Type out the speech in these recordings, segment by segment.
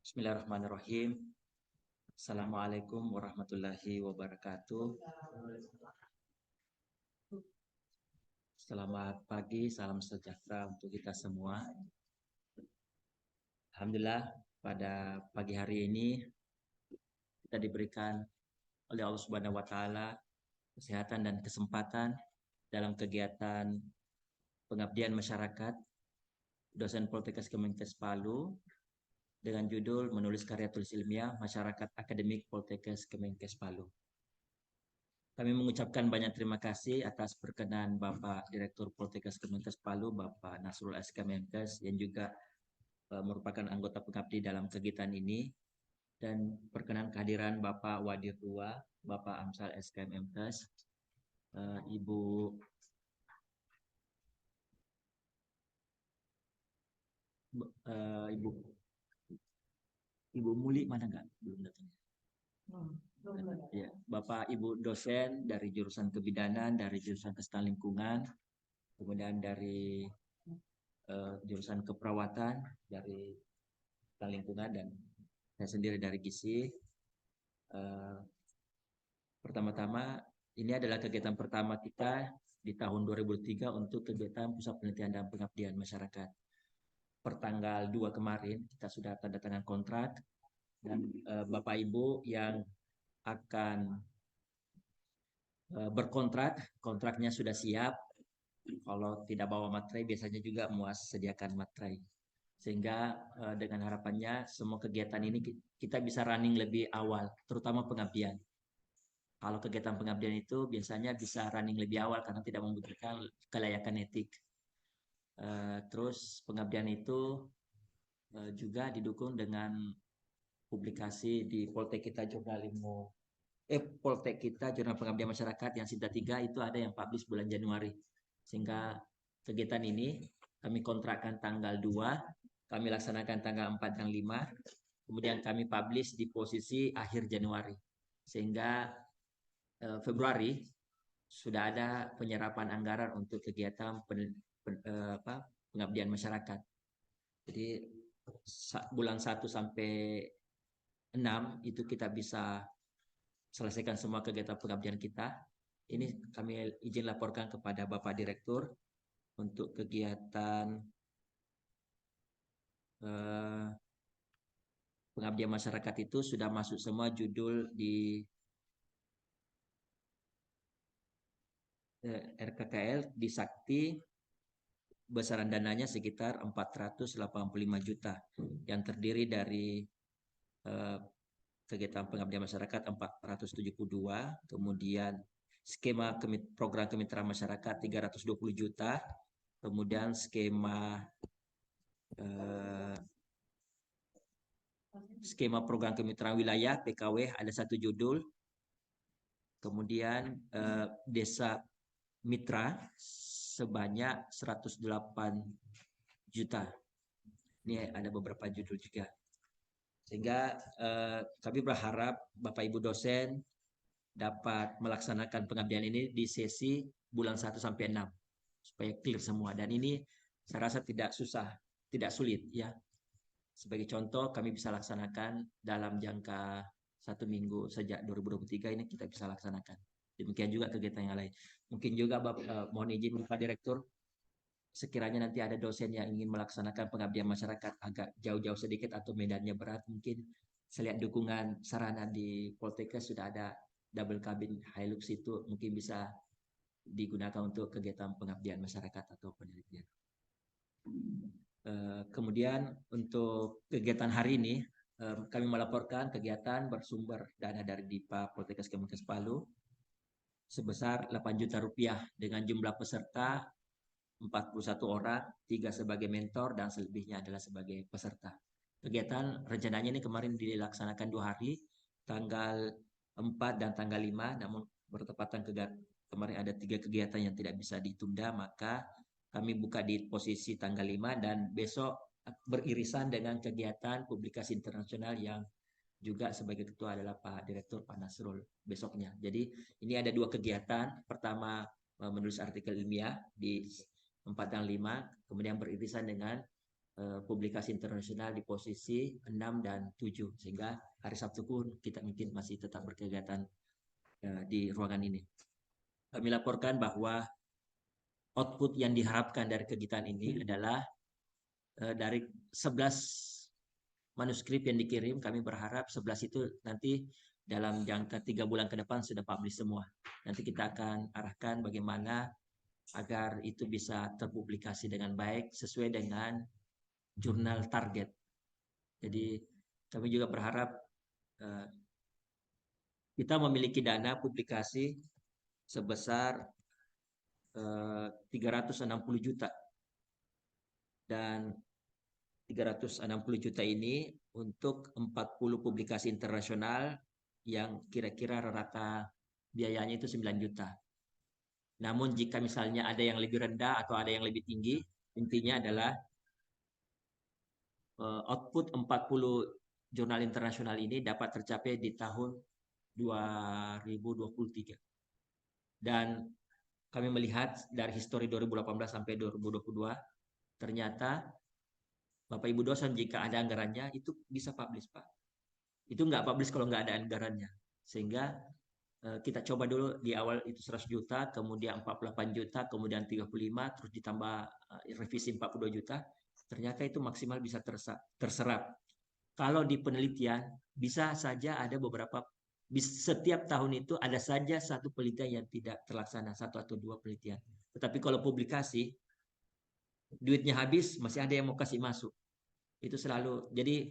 Bismillahirrahmanirrahim. Assalamualaikum warahmatullahi wabarakatuh. Selamat pagi, salam sejahtera untuk kita semua. Alhamdulillah, pada pagi hari ini kita diberikan oleh Allah Subhanahu wa taala kesehatan dan kesempatan dalam kegiatan pengabdian masyarakat dosen Poltekkes Kemenkes Palu dengan judul menulis karya tulis ilmiah masyarakat akademik Poltekkes Kemenkes Palu. Kami mengucapkan banyak terima kasih atas perkenan Bapak Direktur Poltekkes Kemenkes Palu, Bapak Nasrul S. Kemenkes, yang juga merupakan anggota pengabdi dalam kegiatan ini, dan perkenan kehadiran Bapak Wadir II, Bapak Amsal S. Kemenkes, Ibu Muli mana enggak? Belum datang. Ya, Bapak Ibu dosen dari jurusan kebidanan, dari jurusan kesehatan lingkungan, kemudian dari jurusan keperawatan, dari kesehatan lingkungan, dan saya sendiri dari gizi. Pertama-tama, ini adalah kegiatan pertama kita di tahun 2003 untuk kegiatan Pusat Penelitian dan Pengabdian Masyarakat. Pertanggal 2 kemarin kita sudah tanda tangan kontrak, dan Bapak Ibu yang akan berkontrak, kontraknya sudah siap. Kalau tidak bawa materai, biasanya juga MUAS sediakan materai. Sehingga dengan harapannya semua kegiatan ini kita bisa running lebih awal, terutama pengabdian. Kalau kegiatan pengabdian itu biasanya bisa running lebih awal karena tidak membutuhkan kelayakan etik. Terus pengabdian itu juga didukung dengan publikasi di Poltek kita Poltek kita Jurnal Pengabdian Masyarakat yang Sinta 3 itu ada yang publish bulan Januari. Sehingga kegiatan ini kami kontrakkan tanggal 2, kami laksanakan tanggal 4 dan 5, kemudian kami publish di posisi akhir Januari. Sehingga Februari sudah ada penyerapan anggaran untuk kegiatan pengabdian masyarakat. Jadi bulan 1 sampai 6 itu kita bisa selesaikan semua kegiatan pengabdian kita. Ini kami izin laporkan kepada Bapak Direktur untuk kegiatan pengabdian masyarakat itu sudah masuk semua judul di RKKL di Sakti. Besaran dananya sekitar 485 juta yang terdiri dari kegiatan pengabdian masyarakat 472, kemudian skema program kemitraan masyarakat 320 juta, kemudian skema program kemitraan wilayah PKW ada 1 judul, kemudian desa mitra sebanyak 108 juta. Ini ada beberapa judul juga. Sehingga kami berharap Bapak Ibu dosen dapat melaksanakan pengabdian ini di sesi bulan 1 sampai 6 supaya clear semua, dan ini saya rasa tidak susah, tidak sulit ya. Sebagai contoh, kami bisa laksanakan dalam jangka 1 minggu sejak 2023 ini kita bisa laksanakan. Demikian juga kegiatan yang lain. Mungkin juga mohon izin Bapak Direktur, sekiranya nanti ada dosen yang ingin melaksanakan pengabdian masyarakat agak jauh-jauh sedikit atau medannya berat, mungkin saya lihat dukungan sarana di Poltekkes sudah ada double cabin Hilux, itu mungkin bisa digunakan untuk kegiatan pengabdian masyarakat atau penelitian. Kemudian untuk kegiatan hari ini kami melaporkan kegiatan bersumber dana dari DIPA Poltekkes Kemenkes Palu sebesar 8 juta rupiah dengan jumlah peserta 41 orang, 3 sebagai mentor dan selebihnya adalah sebagai peserta. Kegiatan rencananya ini kemarin dilaksanakan 2 hari, tanggal 4 dan tanggal 5, namun bertepatan kemarin ada 3 kegiatan yang tidak bisa ditunda, maka kami buka di posisi tanggal 5 dan besok beririsan dengan kegiatan publikasi internasional yang juga sebagai ketua adalah Pak Direktur Pak Nasrul besoknya. Jadi ini ada 2 kegiatan. Pertama menulis artikel ilmiah di 4 dan 5, kemudian beririsan dengan publikasi internasional di posisi 6 dan 7, sehingga hari Sabtu pun kita mungkin masih tetap berkegiatan di ruangan ini. Kami laporkan bahwa output yang diharapkan dari kegiatan ini adalah dari 11 manuskrip yang dikirim, kami berharap 11 itu nanti dalam jangka 3 bulan ke depan sudah publish semua. Nanti kita akan arahkan bagaimana agar itu bisa terpublikasi dengan baik sesuai dengan jurnal target. Jadi kami juga berharap kita memiliki dana publikasi sebesar 360 juta. Dan 360 juta ini untuk 40 publikasi internasional yang kira-kira rata biayanya itu 9 juta. Namun jika misalnya ada yang lebih rendah atau ada yang lebih tinggi, intinya adalah output 40 jurnal internasional ini dapat tercapai di tahun 2023. Dan kami melihat dari histori 2018 sampai 2022, ternyata Bapak Ibu dosen jika ada anggarannya itu bisa publish, Pak. Itu nggak publish kalau nggak ada anggarannya. Sehingga kita coba dulu di awal itu 100 juta, kemudian 48 juta, kemudian 35, terus ditambah revisi 42 juta. Ternyata itu maksimal bisa terserap. Kalau di penelitian bisa saja ada beberapa, setiap tahun itu ada saja satu penelitian yang tidak terlaksana, 1 atau 2 penelitian. Tetapi kalau publikasi duitnya habis masih ada yang mau kasih masuk. Itu selalu jadi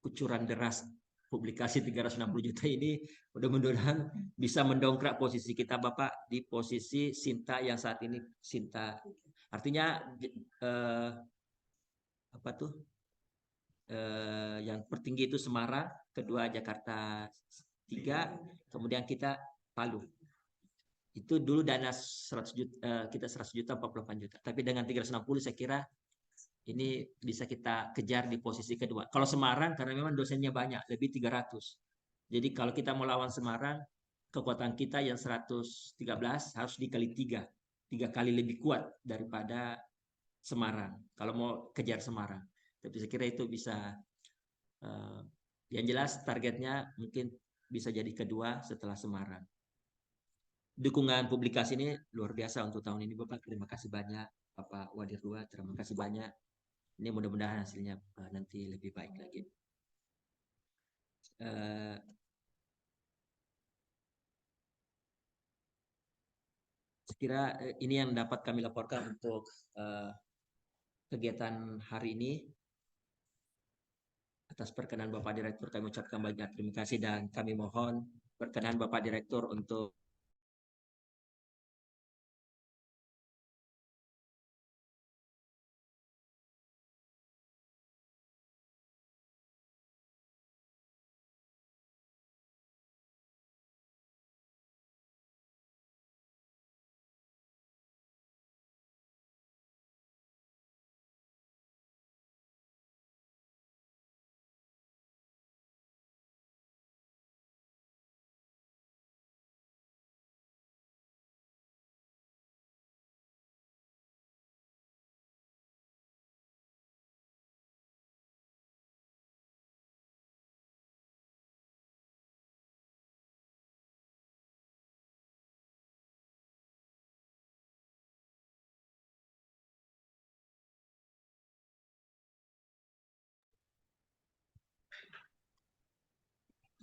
kucuran deras publikasi 360 juta ini mudah-mudahan bisa mendongkrak posisi kita Bapak di posisi Sinta yang saat ini Sinta. Artinya yang tertinggi itu Semarang, kedua Jakarta 3, kemudian kita Palu. Itu dulu dana 100 juta, kita 100 juta 48 juta. Tapi dengan 360 saya kira ini bisa kita kejar di posisi kedua. Kalau Semarang karena memang dosennya banyak, lebih 300. Jadi kalau kita mau lawan Semarang, kekuatan kita yang 113 harus dikali 3. 3 kali lebih kuat daripada Semarang. Kalau mau kejar Semarang. Tapi saya kira itu bisa, yang jelas targetnya mungkin bisa jadi kedua setelah Semarang. Dukungan publikasi ini luar biasa untuk tahun ini Bapak. Terima kasih banyak Bapak Wadir II. Terima kasih banyak. Ini mudah-mudahan hasilnya nanti lebih baik lagi. Saya kira ini yang dapat kami laporkan untuk kegiatan hari ini. Atas perkenan Bapak Direktur kami ucapkan banyak terima kasih dan kami mohon perkenan Bapak Direktur untuk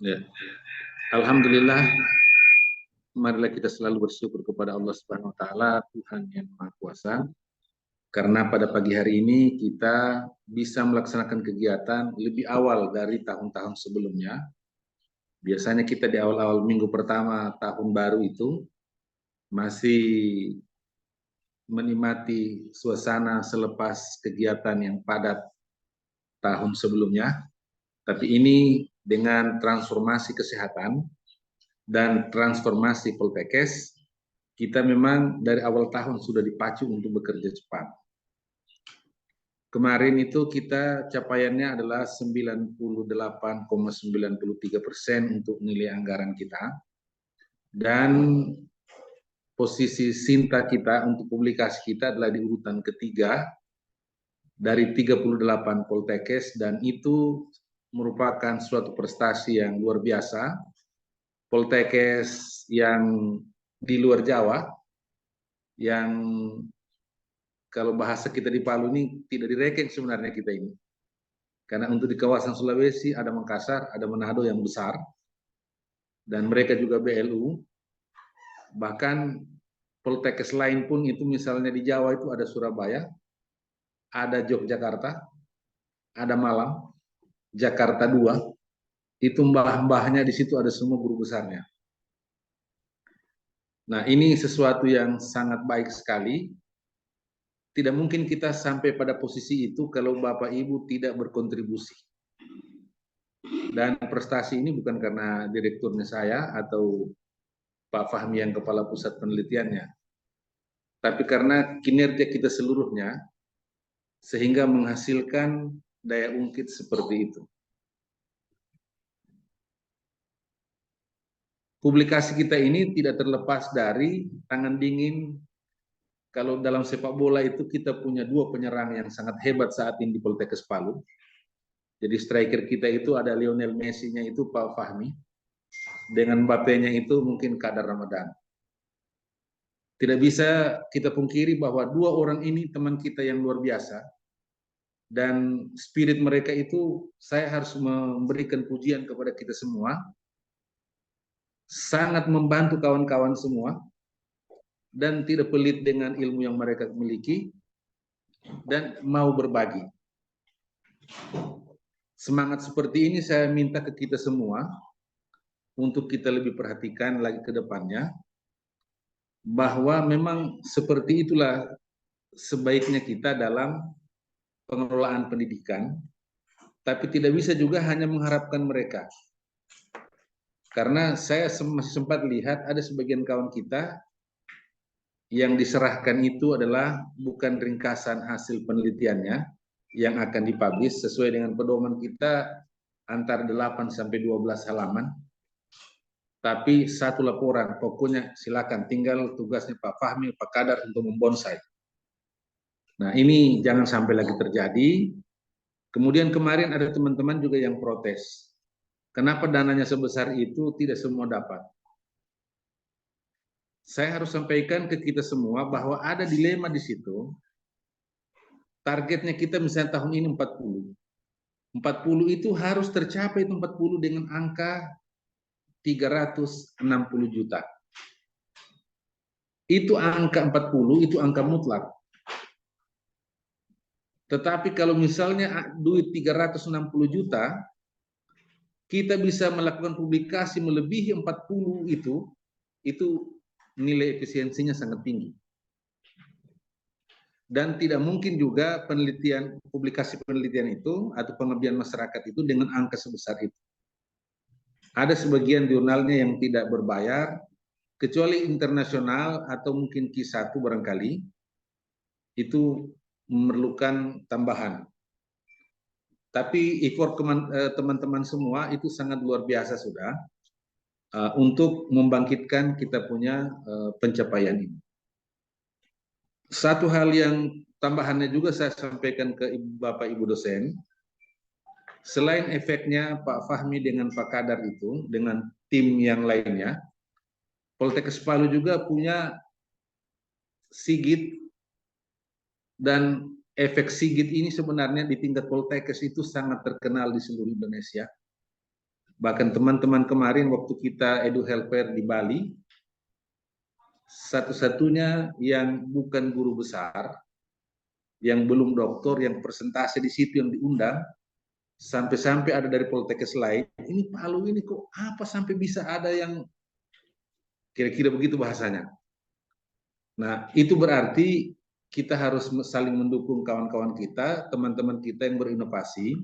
ya. Alhamdulillah, marilah kita selalu bersyukur kepada Allah Subhanahu wa taala, Tuhan yang Maha Kuasa. Karena pada pagi hari ini kita bisa melaksanakan kegiatan lebih awal dari tahun-tahun sebelumnya. Biasanya kita di awal-awal minggu pertama tahun baru itu masih menikmati suasana selepas kegiatan yang padat tahun sebelumnya. Tapi ini dengan transformasi kesehatan dan transformasi Poltekkes, kita memang dari awal tahun sudah dipacu untuk bekerja cepat. Kemarin itu kita capaiannya adalah 98,93% untuk nilai anggaran kita. Dan posisi Sinta kita untuk publikasi kita adalah di urutan ketiga dari 38 Poltekkes, dan itu merupakan suatu prestasi yang luar biasa. Poltekkes yang di luar Jawa, yang kalau bahasa kita di Palu ini tidak direkeng sebenarnya kita ini. Karena untuk di kawasan Sulawesi ada Makassar, ada Manado yang besar, dan mereka juga BLU. Bahkan Poltekkes lain pun itu misalnya di Jawa itu ada Surabaya, ada Yogyakarta, ada Malang, Jakarta 2, itu mbah-mbahnya di situ ada semua guru besarnya. Nah, ini sesuatu yang sangat baik sekali. Tidak mungkin kita sampai pada posisi itu kalau Bapak Ibu tidak berkontribusi. Dan prestasi ini bukan karena direkturnya saya atau Pak Fahmi yang kepala pusat penelitiannya, tapi karena kinerja kita seluruhnya sehingga menghasilkan daya ungkit seperti itu. Publikasi kita ini tidak terlepas dari tangan dingin. Kalau dalam sepak bola itu kita punya dua penyerang yang sangat hebat saat ini di Poltekkes Palu. Jadi striker kita itu ada Lionel Messi-nya itu Pak Fahmi, dengan Mbappe-nya itu mungkin Kadar Ramadan. Tidak bisa kita pungkiri bahwa dua orang ini teman kita yang luar biasa, dan spirit mereka itu saya harus memberikan pujian kepada kita semua, sangat membantu kawan-kawan semua, dan tidak pelit dengan ilmu yang mereka miliki, dan mau berbagi. Semangat seperti ini saya minta ke kita semua, untuk kita lebih perhatikan lagi ke depannya, bahwa memang seperti itulah sebaiknya kita dalam pengelolaan pendidikan, tapi tidak bisa juga hanya mengharapkan mereka. Karena saya masih sempat lihat ada sebagian kawan kita yang diserahkan itu adalah bukan ringkasan hasil penelitiannya yang akan dipublish sesuai dengan pedoman kita antara 8 sampai 12 halaman. Tapi satu laporan, pokoknya silakan, tinggal tugasnya Pak Fahmi, Pak Kadar untuk membonsai. Nah, ini jangan sampai lagi terjadi. Kemudian kemarin ada teman-teman juga yang protes. Kenapa dananya sebesar itu tidak semua dapat? Saya harus sampaikan ke kita semua bahwa ada dilema di situ. Targetnya kita misalnya tahun ini 40. 40 itu harus tercapai itu 40 dengan angka 360 juta. Itu angka 40, itu angka mutlak. Tetapi kalau misalnya duit 360 juta, kita bisa melakukan publikasi melebihi 40 itu nilai efisiensinya sangat tinggi. Dan tidak mungkin juga penelitian, publikasi penelitian itu atau pengabdian masyarakat itu dengan angka sebesar itu. Ada sebagian jurnalnya yang tidak berbayar, kecuali internasional atau mungkin Q1 barangkali, itu memerlukan tambahan. Tapi effort teman-teman semua itu sangat luar biasa sudah untuk membangkitkan kita punya pencapaian ini. Satu hal yang tambahannya juga saya sampaikan ke Bapak Ibu dosen, selain efeknya Pak Fahmi dengan Pak Kadar itu, dengan tim yang lainnya, Poltekkes Palu juga punya Sigit, dan efek Sigit ini sebenarnya di tingkat Poltekkes itu sangat terkenal di seluruh Indonesia. Bahkan teman-teman kemarin waktu kita Edu Health Fair di Bali, satu-satunya yang bukan guru besar, yang belum doktor, yang persentase di situ yang diundang, sampai-sampai ada dari Poltekkes lain. Ini Palu ini kok apa sampai bisa ada yang kira-kira begitu bahasanya. Nah, itu berarti kita harus saling mendukung kawan-kawan kita, teman-teman kita yang berinovasi,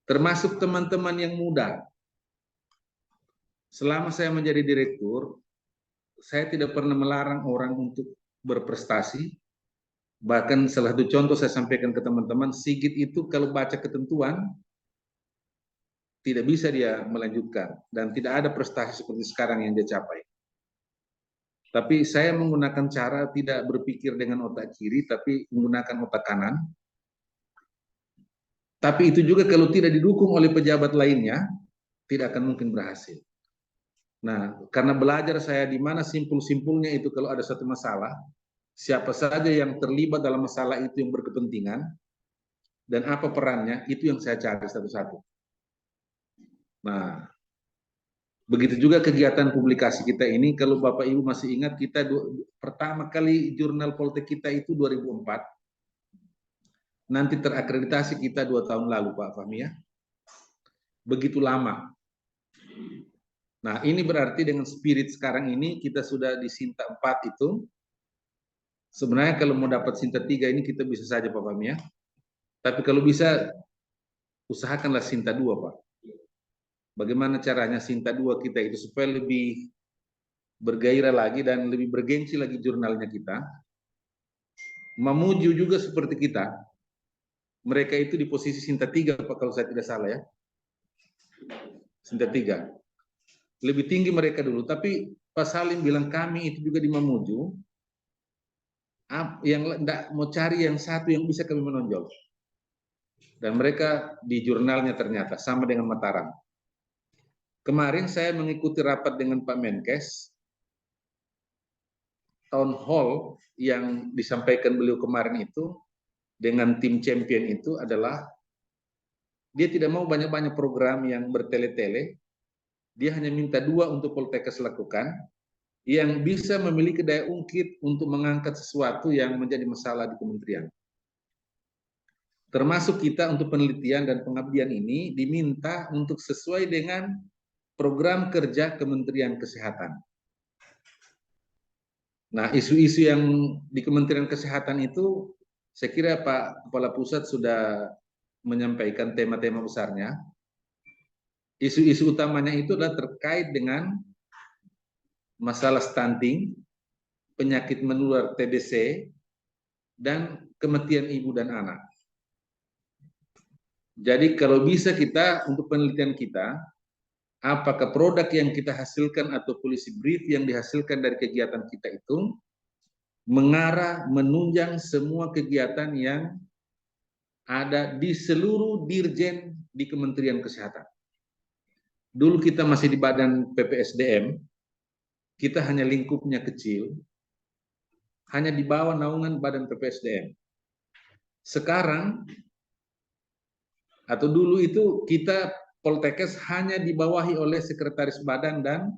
termasuk teman-teman yang muda. Selama saya menjadi direktur, saya tidak pernah melarang orang untuk berprestasi. Bahkan salah satu contoh saya sampaikan ke teman-teman, Sigit itu kalau baca ketentuan, tidak bisa dia melanjutkan. Dan tidak ada prestasi seperti sekarang yang dia capai. Tapi saya menggunakan cara tidak berpikir dengan otak kiri, tapi menggunakan otak kanan. Tapi itu juga kalau tidak didukung oleh pejabat lainnya, tidak akan mungkin berhasil. Nah, karena belajar saya di mana simpul-simpulnya itu kalau ada satu masalah, siapa saja yang terlibat dalam masalah itu yang berkepentingan, dan apa perannya, itu yang saya cari satu-satu. Nah, begitu juga kegiatan publikasi kita ini, kalau Bapak Ibu masih ingat, kita pertama kali jurnal Poltek kita itu 2004, nanti terakreditasi kita 2 tahun lalu, Pak Fahmi ya. Begitu lama. Nah, ini berarti dengan spirit sekarang ini, kita sudah di Sinta 4 itu, sebenarnya kalau mau dapat Sinta 3 ini kita bisa saja Pak Fahmi ya. Tapi kalau bisa, usahakanlah Sinta 2 Pak. Bagaimana caranya Sinta 2 kita itu supaya lebih bergairah lagi dan lebih bergengsi lagi jurnalnya kita. Mamuju juga seperti kita. Mereka itu di posisi Sinta 3 Pak kalau saya tidak salah ya. Sinta 3. Lebih tinggi mereka dulu, tapi Pak Salim bilang kami itu juga di Mamuju, yang tidak mau cari yang satu yang bisa kami menonjol. Dan mereka di jurnalnya ternyata sama dengan Mataram. Kemarin saya mengikuti rapat dengan Pak Menkes, town hall yang disampaikan beliau kemarin itu dengan tim champion itu adalah dia tidak mau banyak-banyak program yang bertele-tele, dia hanya minta 2 untuk Poltekkes lakukan, yang bisa memiliki daya ungkit untuk mengangkat sesuatu yang menjadi masalah di kementerian. Termasuk kita untuk penelitian dan pengabdian ini diminta untuk sesuai dengan program kerja Kementerian Kesehatan. Nah, isu-isu yang di Kementerian Kesehatan itu, saya kira Pak Kepala Pusat sudah menyampaikan tema-tema besarnya. Isu-isu utamanya itu adalah terkait dengan masalah stunting, penyakit menular TBC, dan kematian ibu dan anak. Jadi kalau bisa kita untuk penelitian kita, apakah produk yang kita hasilkan atau policy brief yang dihasilkan dari kegiatan kita itu mengarah menunjang semua kegiatan yang ada di seluruh dirjen di Kementerian Kesehatan. Dulu kita masih di Badan PPSDM, kita hanya lingkupnya kecil, hanya di bawah naungan Badan PPSDM. Sekarang atau dulu itu kita Poltekkes hanya dibawahi oleh Sekretaris Badan dan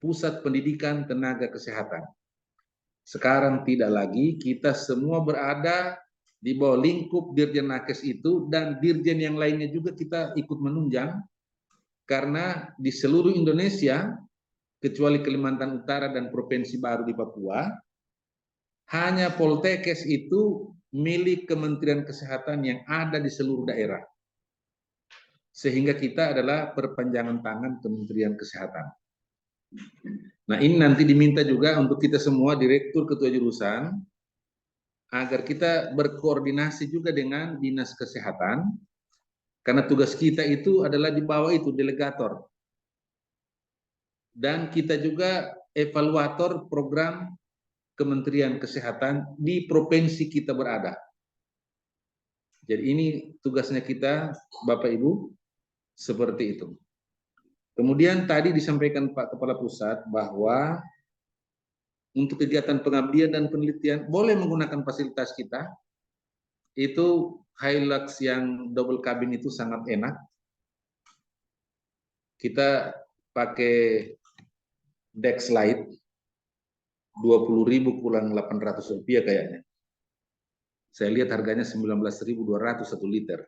Pusat Pendidikan Tenaga Kesehatan. Sekarang tidak lagi, kita semua berada di bawah lingkup Dirjen Nakes itu, dan dirjen yang lainnya juga kita ikut menunjang, karena di seluruh Indonesia, kecuali Kalimantan Utara dan Provinsi baru di Papua, hanya Poltekkes itu milik Kementerian Kesehatan yang ada di seluruh daerah. Sehingga kita adalah perpanjangan tangan Kementerian Kesehatan. Nah, ini nanti diminta juga untuk kita semua direktur ketua jurusan agar kita berkoordinasi juga dengan Dinas Kesehatan, karena tugas kita itu adalah di bawah itu delegator. Dan kita juga evaluator program Kementerian Kesehatan di provinsi kita berada. Jadi ini tugasnya kita, Bapak Ibu, seperti itu. Kemudian tadi disampaikan Pak Kepala Pusat bahwa untuk kegiatan pengabdian dan penelitian boleh menggunakan fasilitas kita. Itu Hilux yang double cabin itu sangat enak. Kita pakai deck slide 20.000 kurang 800 rupiah kayaknya. Saya lihat harganya 19.200 1 liter.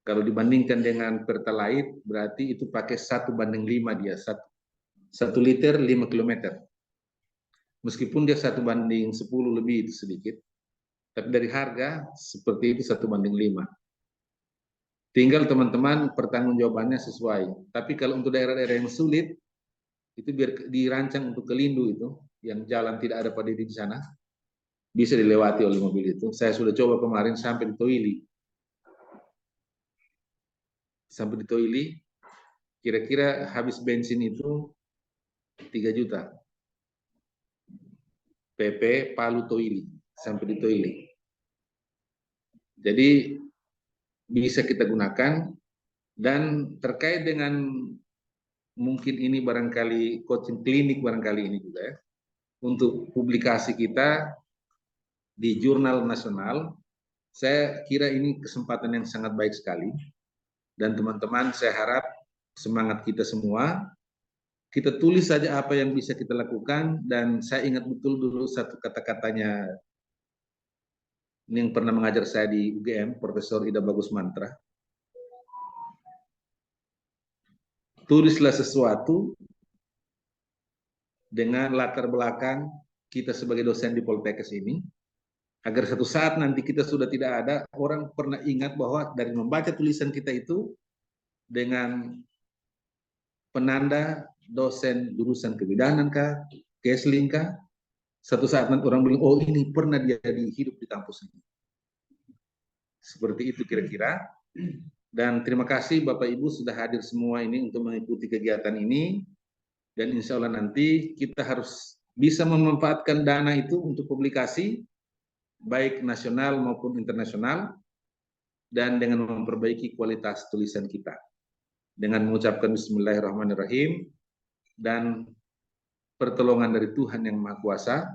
Kalau dibandingkan dengan Pertalite, berarti itu pakai 1:5 dia. 1 liter 5 km. Meskipun dia 1:10 lebih itu sedikit. Tapi dari harga seperti itu 1:5. Tinggal teman-teman pertanggungjawabannya sesuai. Tapi kalau untuk daerah-daerah yang sulit, itu biar dirancang untuk ke Lindu itu, yang jalan tidak ada padidi di sana, bisa dilewati oleh mobil itu. Saya sudah coba kemarin sampai di Toili. Sampai di Toili, kira-kira habis bensin itu 3 juta. PP Palu Toili sampai di Toili. Jadi bisa kita gunakan, dan terkait dengan mungkin ini barangkali coaching klinik barangkali ini juga ya, untuk publikasi kita di jurnal nasional, saya kira ini kesempatan yang sangat baik sekali. Dan teman-teman, saya harap semangat kita semua, kita tulis saja apa yang bisa kita lakukan. Dan saya ingat betul dulu satu kata-katanya yang pernah mengajar saya di UGM, Profesor Ida Bagus Mantra. Tulislah sesuatu dengan latar belakang kita sebagai dosen di Poltekkes ini, agar satu saat nanti kita sudah tidak ada, orang pernah ingat bahwa dari membaca tulisan kita itu dengan penanda dosen jurusan kebidanan kah, Kesling kah, satu saat nanti orang bilang, oh ini pernah dia hidup di kampus ini. Seperti itu kira-kira. Dan terima kasih Bapak Ibu sudah hadir semua ini untuk mengikuti kegiatan ini. Dan insya Allah nanti kita harus bisa memanfaatkan dana itu untuk publikasi, baik nasional maupun internasional, dan dengan memperbaiki kualitas tulisan kita. Dengan mengucapkan Bismillahirrahmanirrahim, dan pertolongan dari Tuhan Yang Maha Kuasa,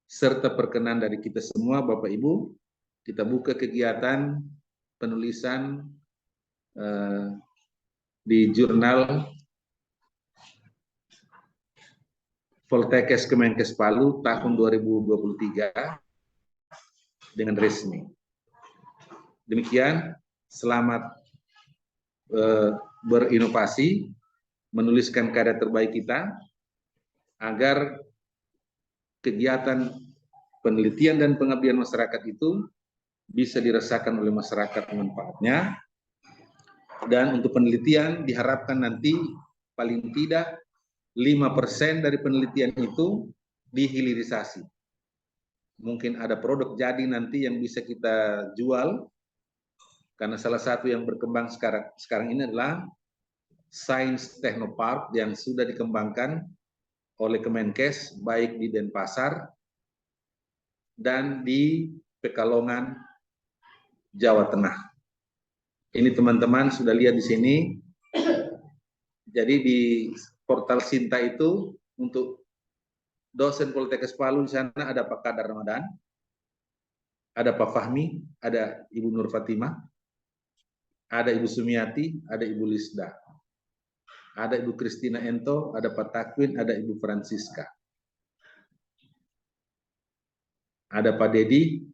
serta perkenan dari kita semua Bapak Ibu, kita buka kegiatan penulisan di jurnal Poltekkes Kemenkes Palu tahun 2023 dengan resmi. Demikian, selamat berinovasi, menuliskan karya terbaik kita, agar kegiatan penelitian dan pengabdian masyarakat itu bisa dirasakan oleh masyarakat manfaatnya. Dan untuk penelitian diharapkan nanti paling tidak 5% dari penelitian itu dihilirisasi. Mungkin ada produk jadi nanti yang bisa kita jual, karena salah satu yang berkembang sekarang ini adalah Science Technopark yang sudah dikembangkan oleh Kemenkes, baik di Denpasar dan di Pekalongan, Jawa Tengah. Ini teman-teman sudah lihat di sini. Jadi di portal Sinta itu untuk dosen Poltekkes Palu di sana ada Pak Kadar Ramadan, ada Pak Fahmi, ada Ibu Nur Fatimah, ada Ibu Sumiati, ada Ibu Lisda, ada Ibu Kristina Ento, ada Pak Takwin, ada Ibu Francisca, ada Pak Dedi.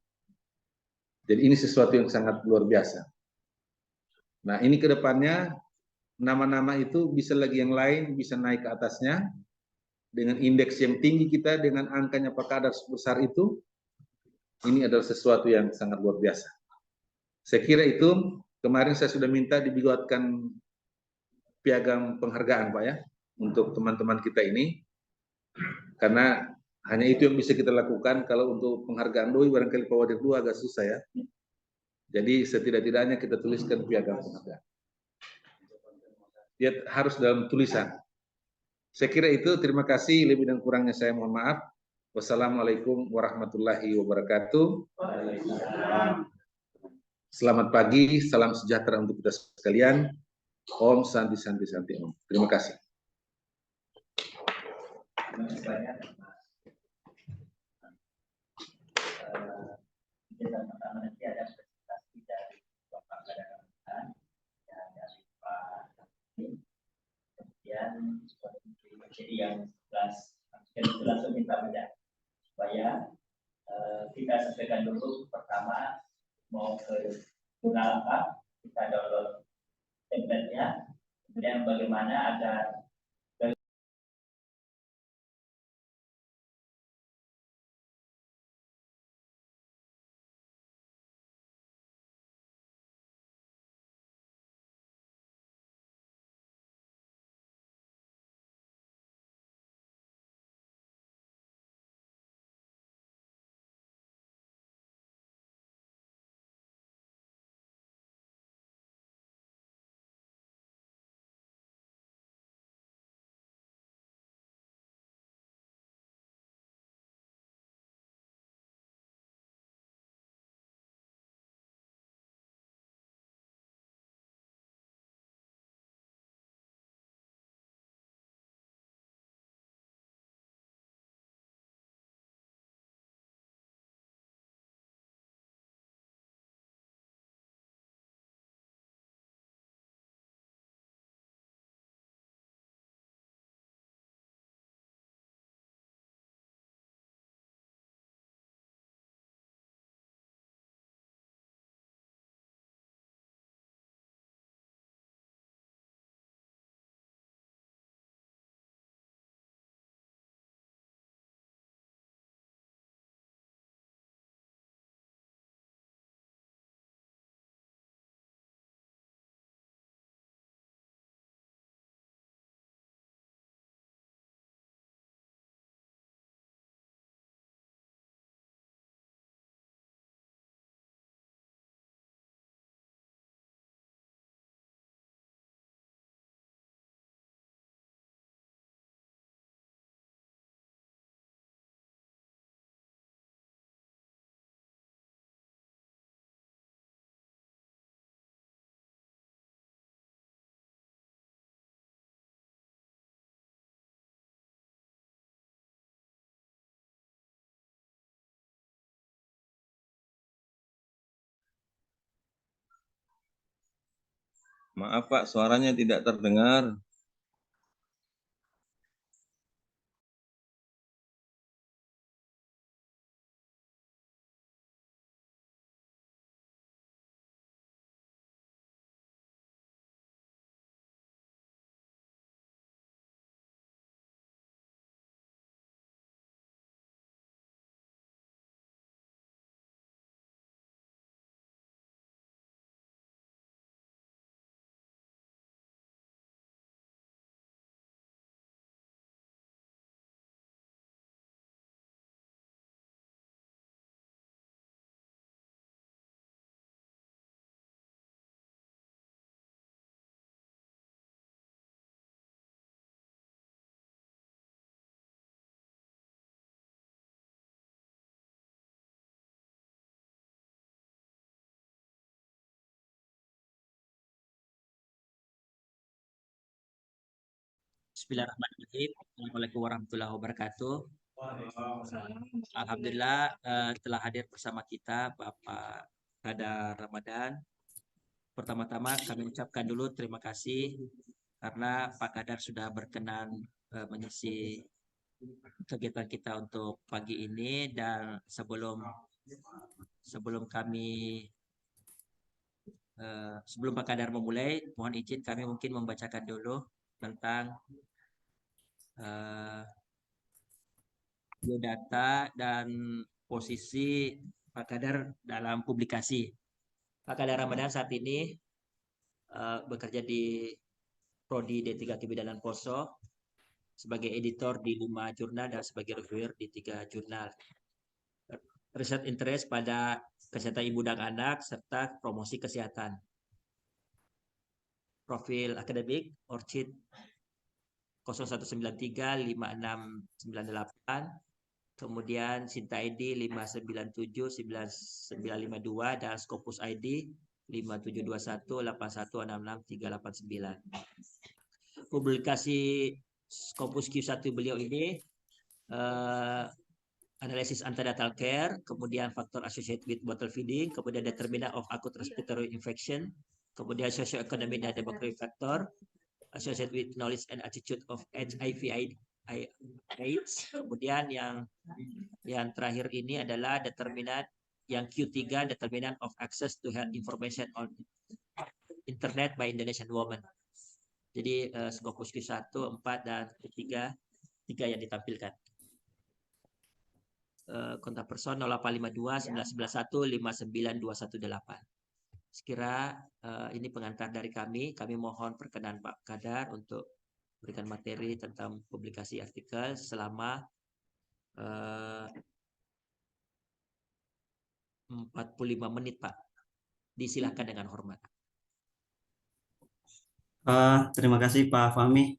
Jadi ini sesuatu yang sangat luar biasa. Nah, ini ke depannya nama-nama itu bisa lagi yang lain bisa naik ke atasnya dengan indeks yang tinggi kita, dengan angkanya Pak Kadar sebesar itu. Ini adalah sesuatu yang sangat luar biasa. Saya kira itu. Kemarin saya sudah minta dibuatkan piagam penghargaan Pak ya untuk teman-teman kita ini, karena hanya itu yang bisa kita lakukan. Kalau untuk penghargaan doi barangkali Pak Wadir dua agak susah ya. Jadi setidak-tidaknya kita tuliskan piagam penghargaan. Dia harus dalam tulisan. Saya kira itu. Terima kasih. Lebih dan kurangnya saya mohon maaf. Wassalamualaikum warahmatullahi wabarakatuh. Selamat pagi, salam sejahtera untuk kita sekalian. Om Santi Santi Santi Om. Terima kasih. Terima kasih banyak. Kegiatan pertama nanti ada presentasi dari Bapak Kadar Ramadan dan dari Pak Takwin. Kemudian jadi yang 11 itu langsung minta beda supaya kita sampaikan dulu. Pertama mau ke jurnal apa, kita download template-nya, kemudian bagaimana agar Maaf Pak, suaranya tidak terdengar. Bismillahirrahmanirrahim. Assalamualaikum warahmatullahi wabarakatuh. Alhamdulillah telah hadir bersama kita Bapak Kadar Ramadan. Pertama-tama kami ucapkan dulu terima kasih karena Pak Kadar sudah berkenan mengisi kegiatan kita untuk pagi ini, dan sebelum Pak Kadar memulai, mohon izin kami mungkin membacakan dulu tentang biodata dan posisi Pak Kadar dalam publikasi. Pak Kadar Ramadan saat ini bekerja di Prodi D3 Kebidanan Poso sebagai editor di 5 jurnal dan sebagai reviewer di 3 jurnal. Research interest pada kesehatan ibu dan anak serta promosi kesehatan. Profil akademik Orchid 01935698, kemudian Sinta ID 5979952 dan Scopus ID 5721816639. Publikasi Scopus Q1 beliau ini analisis antinatal care, kemudian faktor associated with bottle feeding, kemudian determinant of acute respiratory infection, kemudian socio-economic dan demographic factor associated with knowledge and attitude of HIV/AIDS. Kemudian yang terakhir ini adalah determinant yang Q3, determinant of access to health information on internet by Indonesian women. Jadi Scopus Q1, 4 dan Q3 yang ditampilkan. Kontak person 0852 911 59218. Sekira ini pengantar dari kami. Kami mohon perkenan Pak Kadar untuk berikan materi tentang publikasi artikel selama 45 menit, Pak. Disilakan dengan hormat. Terima kasih Pak Fahmi.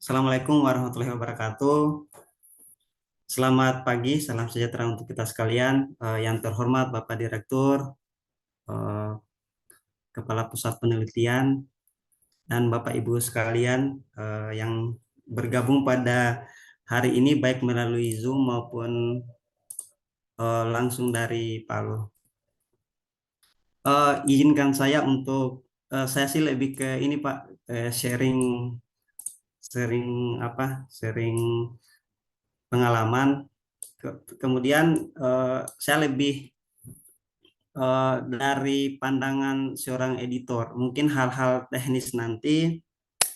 Assalamualaikum warahmatullahi wabarakatuh. Selamat pagi, salam sejahtera untuk kita sekalian. Yang terhormat Bapak Direktur, Kepala Pusat Penelitian, dan Bapak Ibu sekalian yang bergabung pada hari ini baik melalui Zoom maupun langsung dari Palu. Izinkan saya untuk saya sih lebih ke ini Pak, sharing pengalaman. Kemudian saya lebih dari pandangan seorang editor, mungkin hal-hal teknis nanti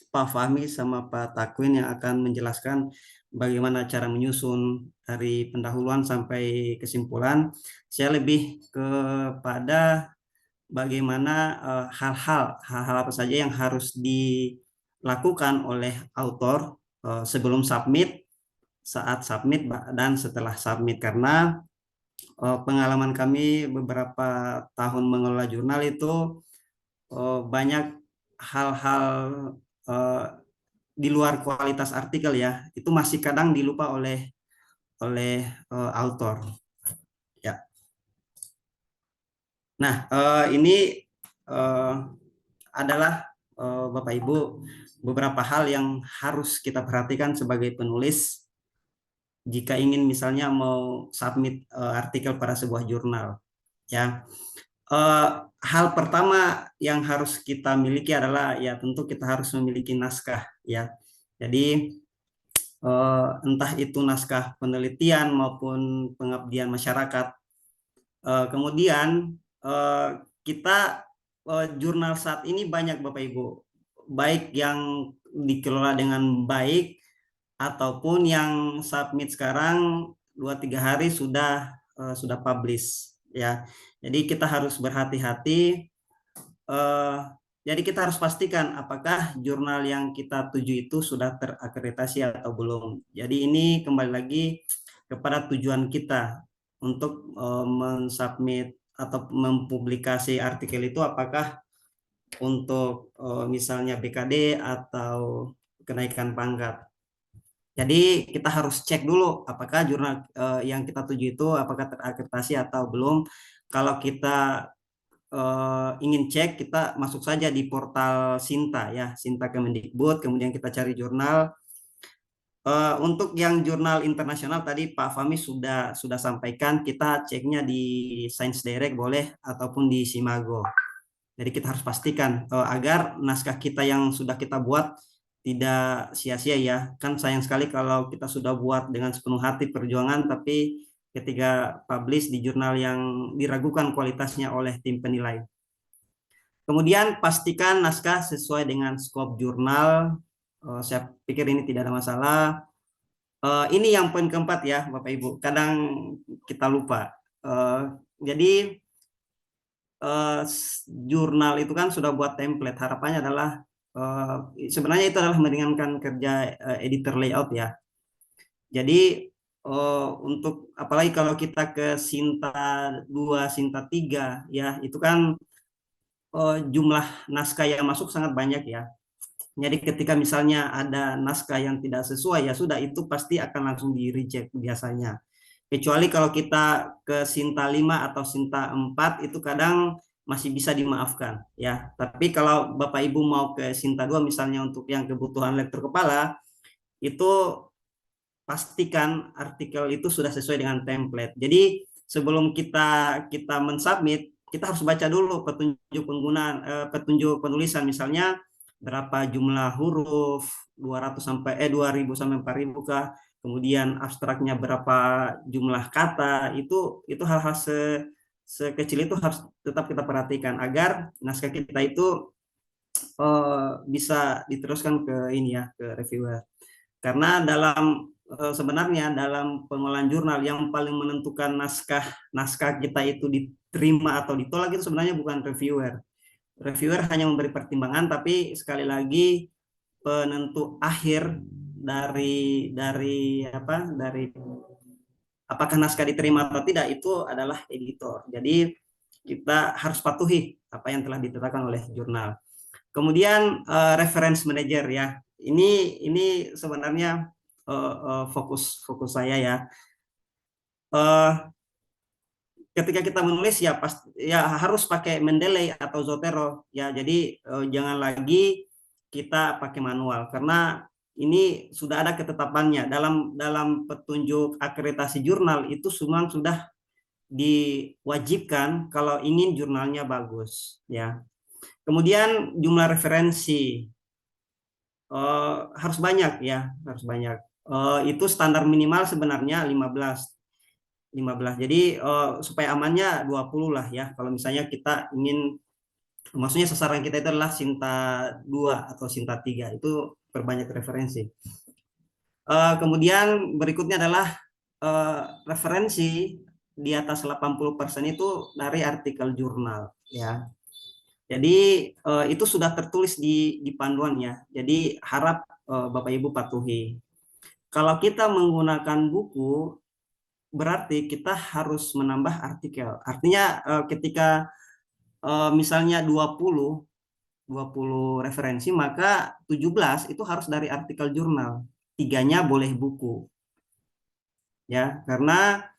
Pak Fahmi sama Pak Takwin yang akan menjelaskan bagaimana cara menyusun dari pendahuluan sampai kesimpulan. Saya lebih kepada bagaimana hal-hal apa saja yang harus dilakukan oleh autor sebelum submit, saat submit, dan setelah submit. Karena pengalaman kami beberapa tahun mengelola jurnal itu banyak hal-hal di luar kualitas artikel ya, itu masih kadang dilupa oleh autor. Ya. Nah, ini adalah Bapak Ibu beberapa hal yang harus kita perhatikan sebagai penulis jika ingin misalnya mau submit artikel pada sebuah jurnal. Ya, hal pertama yang harus kita miliki adalah ya tentu kita harus memiliki naskah ya. Jadi entah itu naskah penelitian maupun pengabdian masyarakat. Kemudian kita jurnal saat ini banyak Bapak Ibu, baik yang dikelola dengan baik ataupun yang submit sekarang 2-3 hari sudah publish ya. Jadi kita harus berhati-hati. Jadi kita harus pastikan apakah jurnal yang kita tuju itu sudah terakreditasi atau belum. Jadi ini kembali lagi kepada tujuan kita untuk mensubmit atau mempublikasi artikel itu, apakah untuk misalnya BKD atau kenaikan pangkat. Jadi kita harus cek dulu apakah jurnal yang kita tuju itu apakah terakreditasi atau belum. Kalau kita ingin cek, kita masuk saja di portal Sinta ya, Sinta Kemendikbud, kemudian kita cari jurnal. Untuk yang jurnal internasional tadi Pak Fahmi sudah sampaikan, kita ceknya di Science Direct boleh ataupun di Simago. Jadi kita harus pastikan agar naskah kita yang sudah kita buat tidak sia-sia ya. Kan sayang sekali kalau kita sudah buat dengan sepenuh hati perjuangan, tapi ketika publish di jurnal yang diragukan kualitasnya oleh tim penilai. Kemudian pastikan naskah sesuai dengan skop jurnal. Saya pikir ini tidak ada masalah. Ini yang poin keempat ya Bapak Ibu. Kadang kita lupa. Jadi jurnal itu kan sudah buat template. Harapannya adalah sebenarnya itu adalah meringankan kerja editor layout ya. Jadi untuk apalagi kalau kita ke Sinta 2, Sinta 3 ya, itu kan jumlah naskah yang masuk sangat banyak ya. Jadi ketika misalnya ada naskah yang tidak sesuai ya sudah, itu pasti akan langsung di reject biasanya. Kecuali kalau kita ke Sinta 5 atau Sinta 4 itu kadang masih bisa dimaafkan ya. Tapi kalau Bapak Ibu mau ke Sinta 2 misalnya untuk yang kebutuhan lektur kepala, itu pastikan artikel itu sudah sesuai dengan template. Jadi sebelum kita mensubmit, kita harus baca dulu petunjuk penggunaan, petunjuk penulisan, misalnya berapa jumlah huruf, 200 sampai 2000 sampai 4000 kah, kemudian abstraknya berapa jumlah kata, itu hal-hal sekecil itu harus tetap kita perhatikan agar naskah kita itu bisa diteruskan ke ini ya, ke reviewer. Karena sebenarnya dalam pengolahan jurnal yang paling menentukan naskah kita itu diterima atau ditolak itu sebenarnya bukan reviewer. Reviewer hanya memberi pertimbangan, tapi sekali lagi penentu akhir dari apakah naskah diterima atau tidak itu adalah editor. Jadi kita harus patuhi apa yang telah ditetapkan oleh jurnal. Kemudian reference manager ya. Ini sebenarnya fokus saya ya. Ketika kita menulis ya harus pakai Mendeley atau Zotero ya. Jadi jangan lagi kita pakai manual, karena ini sudah ada ketetapannya dalam petunjuk akreditasi jurnal, itu semua sudah diwajibkan kalau ingin jurnalnya bagus ya. Kemudian jumlah referensi harus banyak ya, harus banyak. Itu standar minimal sebenarnya 15. Jadi supaya amannya 20 lah ya. Kalau misalnya kita ingin, maksudnya sasaran kita itu adalah Sinta 2 atau Sinta 3, itu perbanyak referensi. Kemudian berikutnya adalah referensi di atas 80% itu dari artikel jurnal ya. Jadi itu sudah tertulis di panduan ya. Jadi harap Bapak Ibu patuhi. Kalau kita menggunakan buku, berarti kita harus menambah artikel. Artinya ketika misalnya 20 referensi, maka 17 itu harus dari artikel jurnal. 3-nya boleh buku. Ya, karena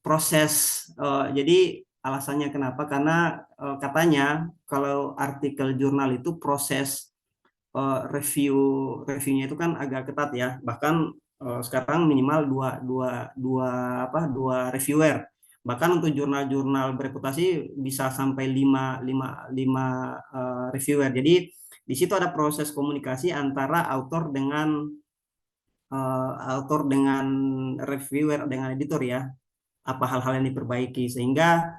proses jadi alasannya kenapa? Karena katanya kalau artikel jurnal itu proses reviewnya itu kan agak ketat ya. Bahkan sekarang minimal dua reviewer Bahkan untuk jurnal-jurnal bereputasi bisa sampai 5 reviewer. Jadi di situ ada proses komunikasi antara author dengan reviewer, dengan editor ya, apa hal-hal yang diperbaiki sehingga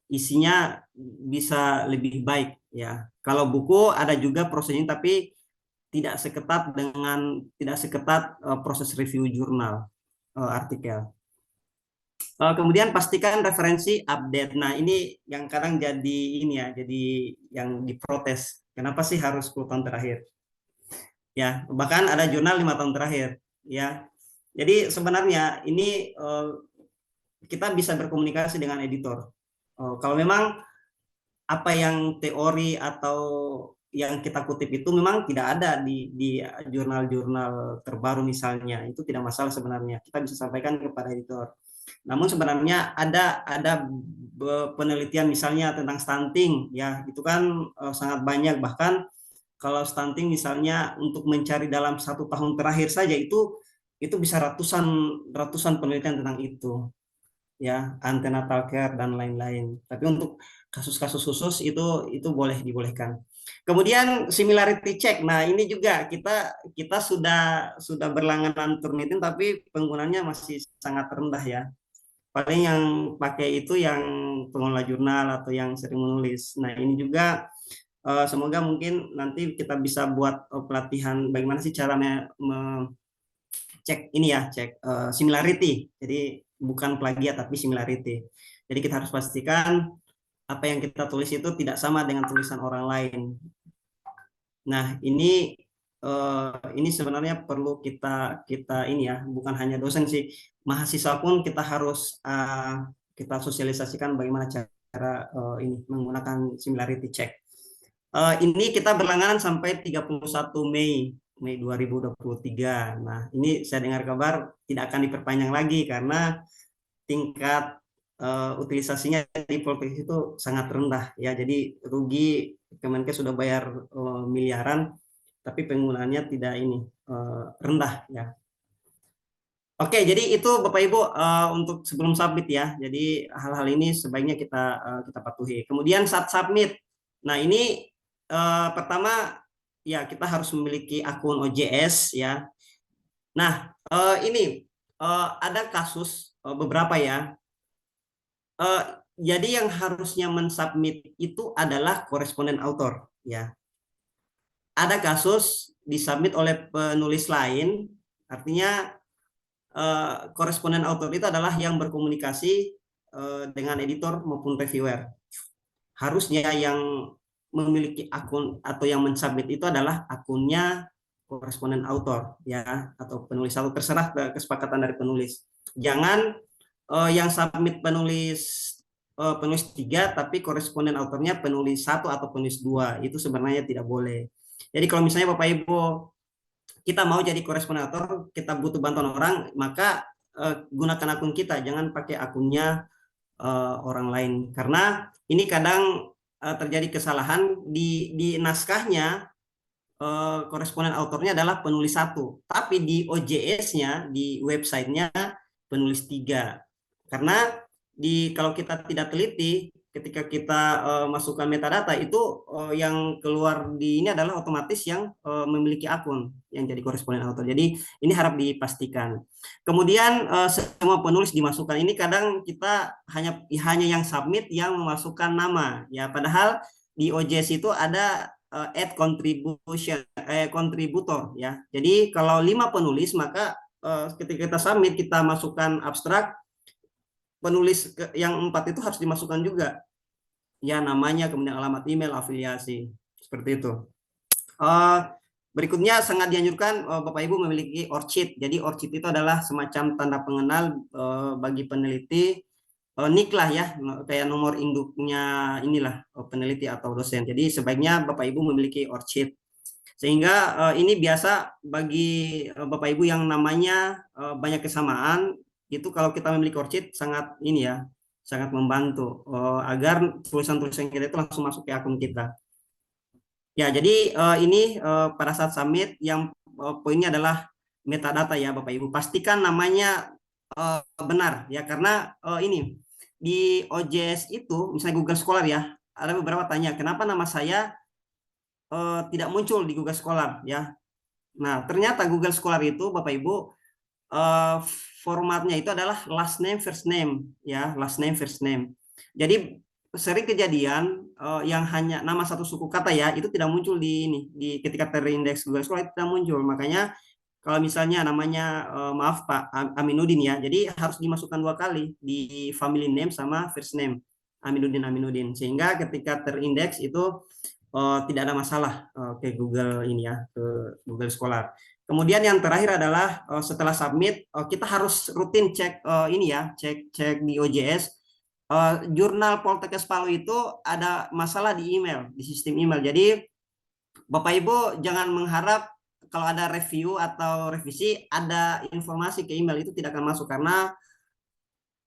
isinya bisa lebih baik ya. Kalau buku ada juga prosesnya tapi tidak seketat proses review jurnal artikel. Kemudian pastikan referensi update. Nah, ini yang kadang jadi ini ya, jadi yang diprotes. Kenapa sih harus 10 tahun terakhir? Ya, bahkan ada jurnal 5 tahun terakhir, ya. Jadi sebenarnya ini kita bisa berkomunikasi dengan editor. Kalau memang apa yang teori atau yang kita kutip itu memang tidak ada di jurnal-jurnal terbaru misalnya, itu tidak masalah sebenarnya. Kita bisa sampaikan kepada editor. Namun sebenarnya ada penelitian misalnya tentang stunting ya, itu kan sangat banyak, bahkan kalau stunting misalnya untuk mencari dalam 1 tahun terakhir saja itu bisa ratusan penelitian tentang itu ya, antenatal care dan lain-lain. Tapi untuk kasus-kasus khusus itu dibolehkan. Kemudian similarity check. Nah, ini juga kita sudah berlangganan Turnitin tapi penggunanya masih sangat rendah ya. Paling yang pakai itu yang pengelola jurnal atau yang sering menulis. Nah, ini juga semoga mungkin nanti kita bisa buat pelatihan bagaimana sih cara cek ini ya, cek similarity. Jadi bukan plagiat tapi similarity. Jadi kita harus pastikan apa yang kita tulis itu tidak sama dengan tulisan orang lain. Nah, ini sebenarnya perlu kita ini ya, bukan hanya dosen sih, mahasiswa pun kita harus kita sosialisasikan bagaimana cara ini menggunakan similarity check. Ini kita berlangganan sampai 31 Mei 2023. Nah, ini saya dengar kabar tidak akan diperpanjang lagi karena tingkat utilisasinya di Poltekkes itu sangat rendah ya. Jadi rugi, Kemenkes sudah bayar miliaran tapi penggunaannya tidak ini rendah ya. Oke, jadi itu Bapak Ibu untuk sebelum submit ya. Jadi hal-hal ini sebaiknya kita patuhi. Kemudian saat submit. Nah, ini pertama ya kita harus memiliki akun OJS ya. Nah, ini ada kasus beberapa ya. Jadi yang harusnya mensubmit itu adalah koresponden author ya. Ada kasus disubmit oleh penulis lain, artinya koresponden author itu adalah yang berkomunikasi dengan editor maupun reviewer. Harusnya yang memiliki akun atau yang mensubmit itu adalah akunnya koresponden author ya, atau penulis author, terserah kesepakatan dari penulis. Jangan yang submit penulis 3 tapi koresponden autornya penulis 1 atau penulis 2, itu sebenarnya tidak boleh. Jadi kalau misalnya Bapak Ibu kita mau jadi koresponden autor, kita butuh bantuan orang, maka gunakan akun kita, jangan pakai akunnya orang lain, karena ini kadang terjadi kesalahan di naskahnya. Koresponden autornya adalah penulis 1, tapi di OJS-nya, di websitenya penulis 3. Karena kalau kita tidak teliti, ketika kita masukkan metadata itu yang keluar di ini adalah otomatis yang memiliki akun yang jadi koresponden autor. Jadi ini harap dipastikan. Kemudian semua penulis dimasukkan. Ini kadang kita hanya yang submit yang memasukkan nama ya, padahal di OJS itu ada add contributor ya. Jadi kalau 5 penulis maka ketika kita submit kita masukkan abstrak, penulis yang 4 itu harus dimasukkan juga ya, namanya, kemudian alamat email, afiliasi, seperti itu. Berikutnya sangat dianjurkan Bapak Ibu memiliki ORCID. Jadi ORCID itu adalah semacam tanda pengenal bagi peneliti, NIK lah ya, kayak nomor induknya inilah peneliti atau dosen. Jadi sebaiknya Bapak Ibu memiliki ORCID. Sehingga ini biasa bagi Bapak Ibu yang namanya banyak kesamaan, itu kalau kita memiliki ORCID sangat ini ya, sangat membantu agar tulisan-tulisan kita itu langsung masuk ke akun kita. Ya, jadi ini pada saat submit yang poinnya adalah metadata ya Bapak Ibu. Pastikan namanya benar ya, karena ini di OJS itu misalnya Google Scholar ya, ada beberapa tanya kenapa nama saya tidak muncul di Google Scholar ya. Nah, ternyata Google Scholar itu Bapak Ibu eh, formatnya itu adalah last name first name ya, last name first name. Jadi sering kejadian yang hanya nama satu suku kata ya itu tidak muncul di ini, di ketika terindeks Google Scholar itu tidak muncul. Makanya kalau misalnya namanya maaf Pak Aminuddin ya, jadi harus dimasukkan 2 kali di family name sama first name Aminuddin sehingga ketika terindeks itu tidak ada masalah ke Google ini ya, ke Google Scholar. Kemudian yang terakhir adalah setelah submit kita harus rutin cek ini ya, cek di OJS jurnal Poltekkes Palu itu ada masalah di email, di sistem email. Jadi Bapak Ibu jangan mengharap kalau ada review atau revisi ada informasi ke email, itu tidak akan masuk karena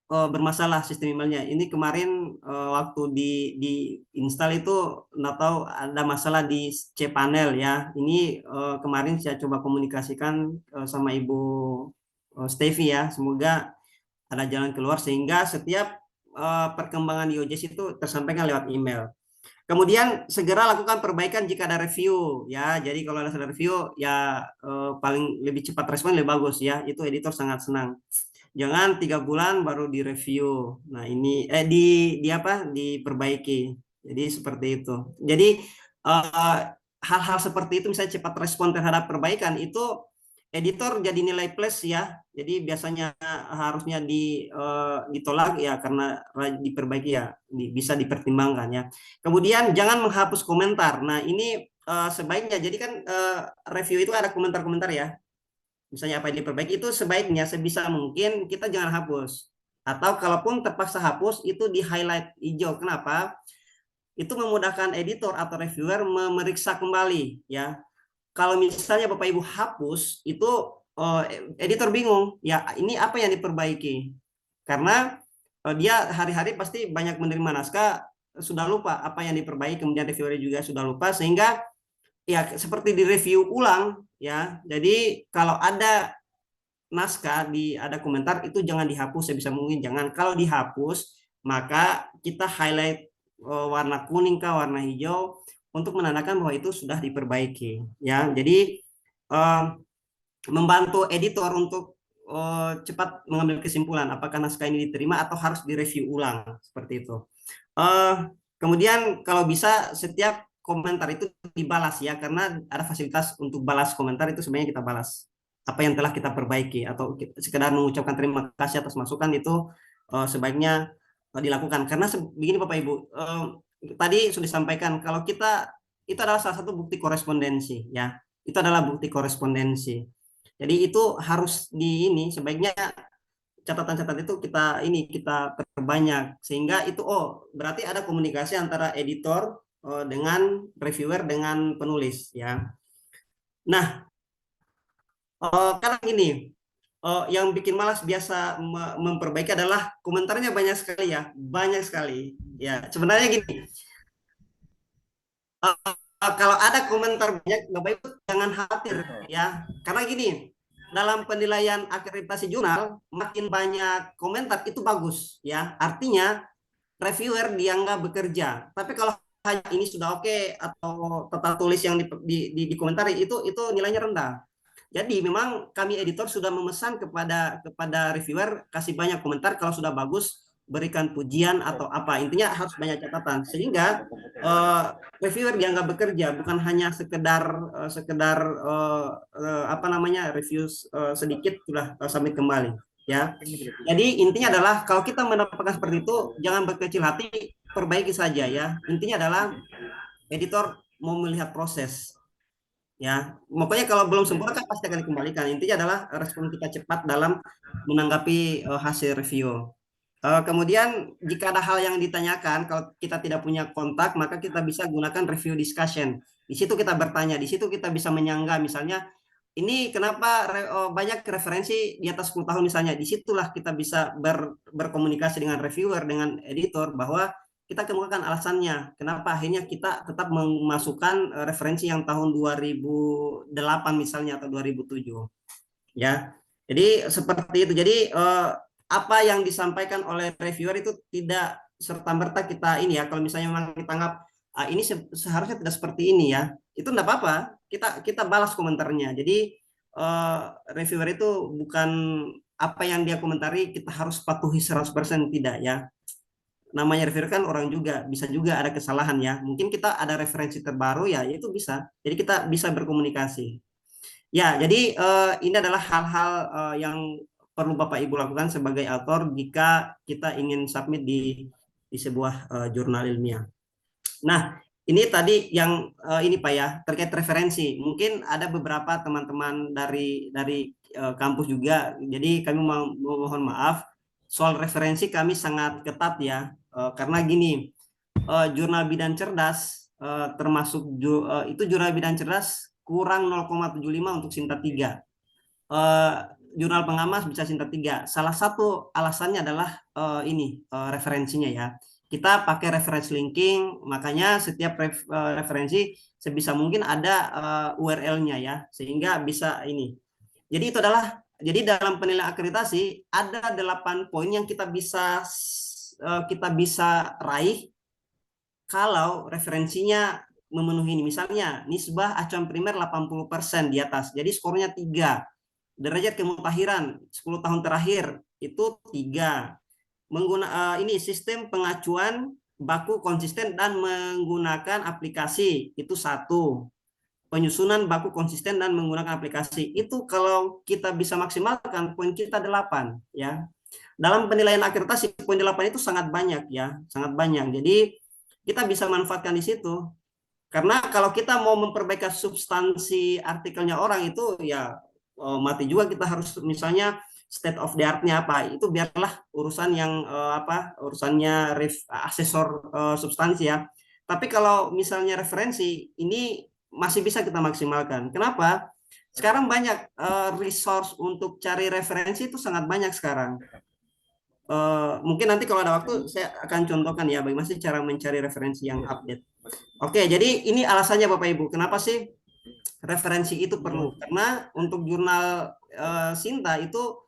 bermasalah sistem emailnya. Ini kemarin waktu di install itu nggak tahu ada masalah di cPanel ya. Ini kemarin saya coba komunikasikan sama Ibu Stevi ya. Semoga ada jalan keluar sehingga setiap perkembangan di OJS itu tersampaikan lewat email. Kemudian segera lakukan perbaikan jika ada review ya. Jadi kalau ada review ya paling lebih cepat respon lebih bagus ya. Itu editor sangat senang. Jangan 3 bulan baru direview. Nah ini di apa diperbaiki. Jadi seperti itu. Jadi hal-hal seperti itu misalnya cepat respon terhadap perbaikan itu editor jadi nilai plus ya. Jadi biasanya harusnya ditolak ya karena diperbaiki ya bisa dipertimbangkan ya. Kemudian jangan menghapus komentar. Nah ini sebaiknya jadi kan review itu ada komentar-komentar ya. Misalnya apa yang diperbaiki itu sebaiknya sebisa mungkin kita jangan hapus. Atau kalaupun terpaksa hapus itu di highlight hijau. Kenapa? Itu memudahkan editor atau reviewer memeriksa kembali ya. Kalau misalnya Bapak Ibu hapus itu editor bingung ya ini apa yang diperbaiki. Karena dia hari-hari pasti banyak menerima naskah sudah lupa apa yang diperbaiki, kemudian reviewer juga sudah lupa sehingga ya seperti di review ulang ya. Jadi kalau ada naskah ada komentar itu jangan dihapus sebisa mungkin jangan. Kalau dihapus maka kita highlight warna kuning ke warna hijau untuk menandakan bahwa itu sudah diperbaiki ya. Jadi membantu editor untuk cepat mengambil kesimpulan apakah naskah ini diterima atau harus direview ulang seperti itu. Kemudian kalau bisa setiap komentar itu dibalas ya karena ada fasilitas untuk balas komentar itu sebenarnya kita balas apa yang telah kita perbaiki atau sekedar mengucapkan terima kasih atas masukan itu sebaiknya dilakukan karena begini Bapak Ibu tadi sudah disampaikan kalau kita itu adalah salah satu bukti korespondensi ya itu adalah bukti korespondensi jadi itu harus ini sebaiknya catatan-catatan itu kita perbanyak sehingga itu berarti ada komunikasi antara editor dengan reviewer dengan penulis ya. Nah karena gini yang bikin malas biasa memperbaiki adalah komentarnya banyak sekali ya sebenarnya gini kalau ada komentar banyak Bapak Ibu jangan khawatir ya karena gini dalam penilaian akreditasi jurnal makin banyak komentar itu bagus ya artinya reviewer dianggap bekerja tapi kalau hanya ini sudah oke atau tata tulis yang dikomentari itu nilainya rendah. Jadi memang kami editor sudah memesan kepada reviewer kasih banyak komentar kalau sudah bagus berikan pujian atau apa intinya harus banyak catatan sehingga reviewer dianggap bekerja bukan hanya sekedar apa namanya review sedikit sudah submit kembali ya. Jadi intinya adalah kalau kita mendapatkan seperti itu jangan berkecil hati perbaiki saja ya. Intinya adalah editor mau melihat proses ya. Pokoknya kalau belum sempurna kan pasti akan dikembalikan. Intinya adalah respon kita cepat dalam menanggapi hasil review. Kemudian jika ada hal yang ditanyakan, kalau kita tidak punya kontak, maka kita bisa gunakan review discussion. Di situ kita bertanya, di situ kita bisa menyangga misalnya, ini kenapa banyak referensi di atas 10 tahun misalnya. Disitulah kita bisa berkomunikasi dengan reviewer, dengan editor, bahwa kita kemukakan alasannya. Kenapa akhirnya kita tetap memasukkan referensi yang tahun 2008 misalnya, atau 2007. Ya. Jadi seperti itu. Jadi apa yang disampaikan oleh reviewer itu tidak serta-merta kita ini ya. Kalau misalnya memang kita anggap ini seharusnya tidak seperti ini ya, itu enggak apa-apa. Kita balas komentarnya. Jadi reviewer itu bukan apa yang dia komentari kita harus patuhi 100% tidak ya. Namanya reviewer kan orang juga, bisa juga ada kesalahan ya. Mungkin kita ada referensi terbaru ya, itu bisa. Jadi kita bisa berkomunikasi. Ya, jadi ini adalah hal-hal yang perlu Bapak Ibu lakukan sebagai author jika kita ingin submit di sebuah jurnal ilmiah. Nah, ini tadi yang ini Pak ya, terkait referensi. Mungkin ada beberapa teman-teman dari kampus juga. Jadi kami mohon maaf soal referensi kami sangat ketat ya. Karena gini, jurnal Bidan Cerdas termasuk itu jurnal Bidan Cerdas kurang 0,75 untuk Sinta 3. Jurnal Pengamas bisa Sinta 3. Salah satu alasannya adalah ini referensinya ya. Kita pakai reference linking, makanya setiap referensi sebisa mungkin ada URL-nya ya, sehingga bisa ini. Jadi itu adalah, jadi dalam penilaian akreditasi ada 8 poin yang kita bisa raih kalau referensinya memenuhi ini. Misalnya nisbah acuan primer 80% di atas, jadi skornya 3. Derajat kemutahiran 10 tahun terakhir itu 3. Ini sistem pengacuan baku konsisten dan menggunakan aplikasi itu 1. Penyusunan baku konsisten dan menggunakan aplikasi itu kalau kita bisa maksimalkan poin kita 8 ya. Dalam penilaian akreditasi poin 8 itu sangat banyak ya, sangat banyak. Jadi kita bisa manfaatkan di situ. Karena kalau kita mau memperbaiki substansi artikelnya orang itu ya mati juga, kita harus misalnya state of the art-nya apa, itu biarlah urusan yang urusannya asesor substansi ya. Tapi kalau misalnya referensi ini masih bisa kita maksimalkan. Kenapa? Sekarang banyak resource untuk cari referensi itu sangat banyak sekarang. Mungkin nanti kalau ada waktu saya akan contohkan ya bagaimana sih cara mencari referensi yang update. Oke, jadi ini alasannya Bapak Ibu, kenapa sih referensi itu perlu? Karena untuk jurnal Sinta itu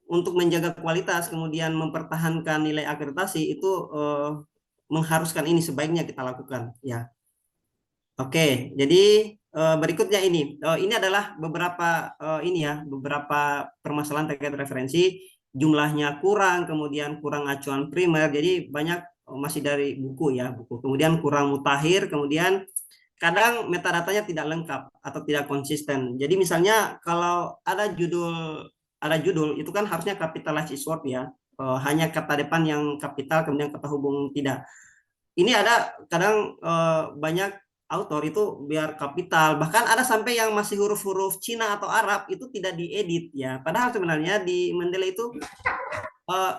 untuk menjaga kualitas kemudian mempertahankan nilai akreditasi itu mengharuskan ini sebaiknya kita lakukan ya. Oke, jadi berikutnya ini adalah beberapa beberapa permasalahan terkait referensi. Jumlahnya kurang, kemudian kurang acuan primer, jadi banyak masih dari buku ya, buku. Kemudian kurang mutakhir, kemudian kadang metadatanya tidak lengkap atau tidak konsisten. Jadi misalnya kalau ada judul itu kan harusnya capitalized word ya, hanya kata depan yang kapital kemudian kata hubung tidak. Ini ada kadang banyak autor itu biar kapital, bahkan ada sampai yang masih huruf-huruf Cina atau Arab itu tidak diedit ya. Padahal sebenarnya di Mendeley itu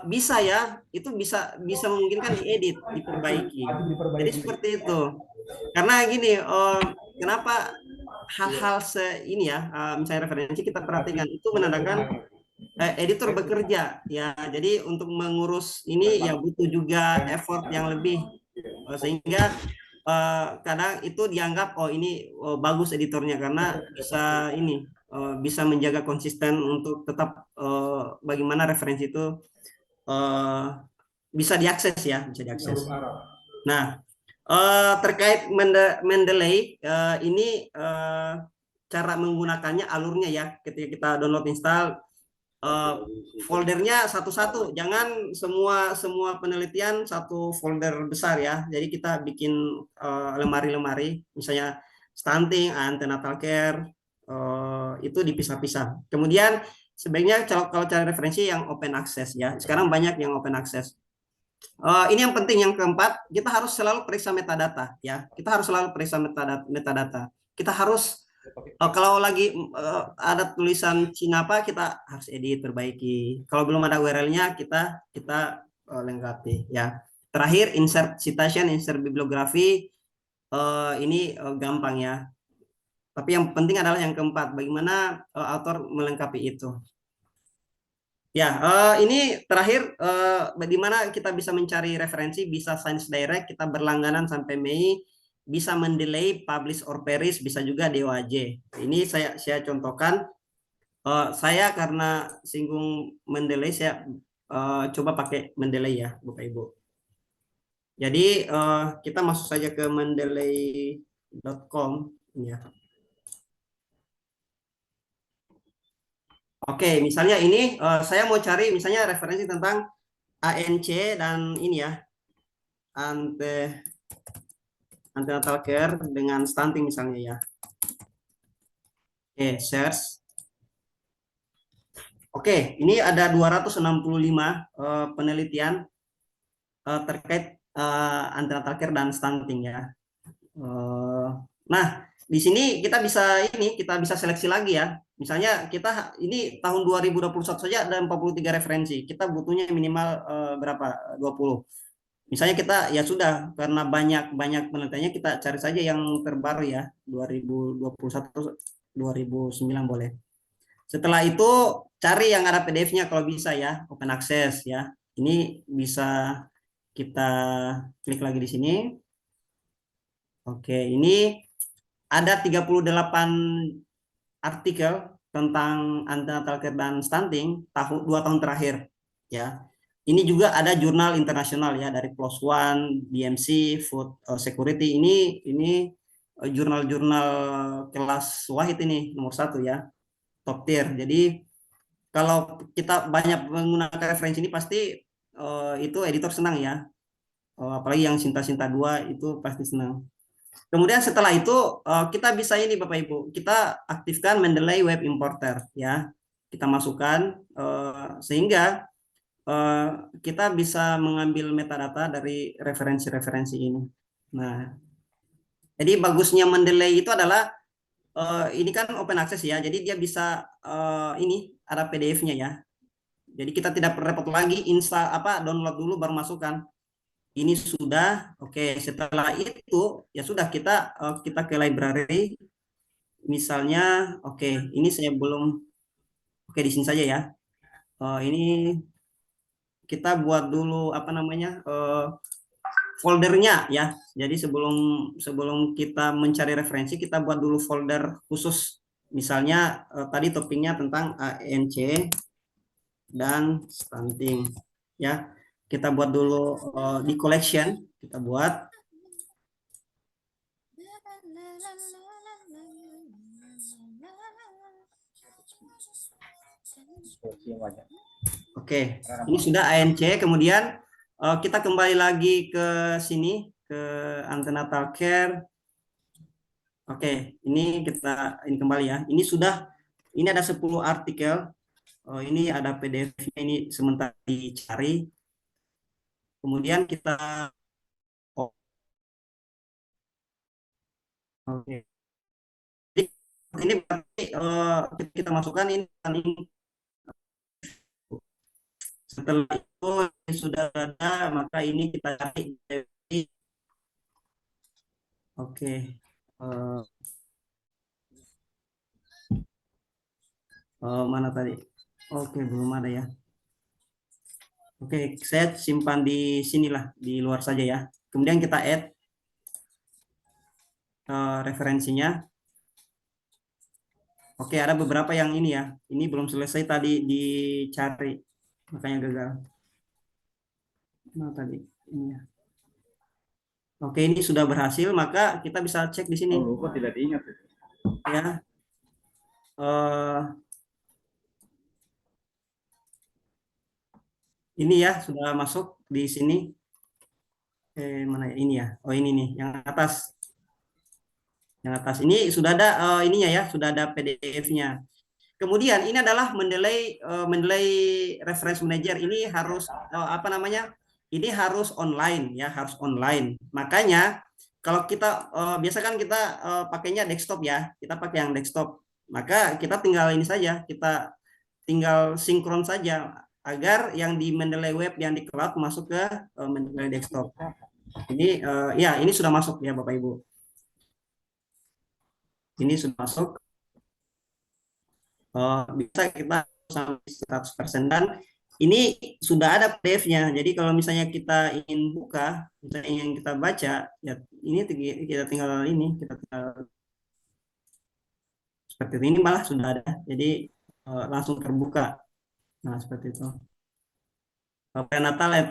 bisa ya, itu bisa memungkinkan diedit, diperbaiki. Jadi seperti itu. Karena gini, kenapa hal-hal ini ya, misalnya referensi kita perhatikan itu menandakan editor bekerja ya. Jadi untuk mengurus ini ya butuh juga effort yang lebih, sehingga kadang itu dianggap ini bagus editornya karena bisa ini bisa menjaga konsisten untuk tetap bagaimana referensi itu bisa diakses ya, bisa diakses. Nah, terkait Mendeley ini cara menggunakannya, alurnya ya, ketika kita download install foldernya satu-satu, jangan semua penelitian satu folder besar ya. Jadi kita bikin lemari-lemari, misalnya stunting, antenatal care, itu dipisah-pisah. Kemudian sebaiknya kalau cari referensi yang open access ya. Sekarang banyak yang open access. Ini yang penting, yang keempat, kita harus selalu periksa metadata ya. Kita harus selalu periksa metadata. Kita harus kalau lagi ada tulisan Cina apa, kita harus edit, perbaiki. Kalau belum ada URL-nya kita lengkapi ya. Terakhir insert citation, insert bibliografi, ini gampang ya. Tapi yang penting adalah yang keempat, bagaimana author melengkapi itu. Ya, ini terakhir bagaimana kita bisa mencari referensi, bisa Science Direct, kita berlangganan sampai Mei, bisa mendelay, publish or perish, bisa juga DOAJ. Ini saya contohkan. Saya karena singgung Mendeley, saya coba pakai Mendeley ya, Bapak Ibu. Jadi kita masuk saja ke mendeley.com ya. Oke, misalnya ini saya mau cari misalnya referensi tentang ANC dan ini ya, antenatal care dengan stunting misalnya ya. Oke, search. Oke, ini ada 265 penelitian terkait antenatal care dan stunting ya. Nah, di sini kita bisa seleksi lagi ya. Misalnya kita ini tahun 2021 saja ada 43 referensi. Kita butuhnya minimal berapa? 20. Misalnya kita ya sudah karena banyak penelitiannya kita cari saja yang terbaru ya, 2021 2009 boleh. Setelah itu cari yang ada PDF-nya kalau bisa ya, open access ya. Ini bisa kita klik lagi di sini. Oke, ini ada 38 artikel tentang antenatal care dan stunting 2 tahun terakhir ya. Ini juga ada jurnal internasional ya dari PLOS ONE, BMC, Food Security. Ini jurnal-jurnal kelas wahid ini nomor 1 ya, top tier. Jadi kalau kita banyak menggunakan referensi ini pasti itu editor senang ya. Apalagi yang Sinta 2 itu pasti senang. Kemudian setelah itu kita bisa ini Bapak Ibu, kita aktifkan Mendeley Web Importer ya. Kita masukkan sehingga kita bisa mengambil metadata dari referensi-referensi ini. Nah, jadi bagusnya Mendeley itu adalah ini kan open access ya. Jadi dia bisa ini ada PDF-nya ya. Jadi kita tidak repot lagi download dulu baru masukkan. Ini sudah oke. Setelah itu ya sudah kita ke library misalnya ini saya belum di sini saja ya. Ini kita buat dulu foldernya ya. Jadi sebelum kita mencari referensi kita buat dulu folder khusus. Misalnya tadi topiknya tentang ANC dan stunting ya. Kita buat dulu di collection, kita buat. Oke, ini sudah ANC. Kemudian kita kembali lagi ke sini ke antenatal care. Oke, ini kembali ya. Ini ada 10 artikel. Ini ada PDF-nya, ini sementara dicari. Kemudian kita oke. Ini berarti kita masukkan ini. Setelah itu sudah ada, maka ini kita cari. Oke. Mana tadi? Oke, belum ada ya. Oke, saya simpan di sinilah, di luar saja ya. Kemudian kita add referensinya. Oke, ada beberapa yang ini ya. Ini belum selesai tadi dicari, makanya gagal. Nah, tadi ini ya. Oke, ini sudah berhasil, maka kita bisa cek di sini. Oh, kok tidak diingat ya. Ini ya sudah masuk di sini. Mana ya? Ini ya. Oh, ini nih yang atas. Yang atas ini sudah ada ininya ya, sudah ada PDF-nya. Kemudian ini adalah Mendeley Reference Manager. Ini harus Ini harus online ya, harus online. Makanya kalau kita biasa kan kita pakainya desktop ya, kita pakai yang desktop. Maka kita tinggal ini saja, kita tinggal sinkron saja agar yang di Mendeley Web yang di cloud masuk ke Mendeley desktop. Ini ya ini sudah masuk ya Bapak Ibu. Ini sudah masuk. Bisa kita sampai 100% dan ini sudah ada PDF-nya. Jadi kalau misalnya kita ingin buka, misalnya ingin kita baca, ya ini kita tinggal seperti ini malah sudah ada. Jadi langsung terbuka. Nah, seperti itu. Prenatal and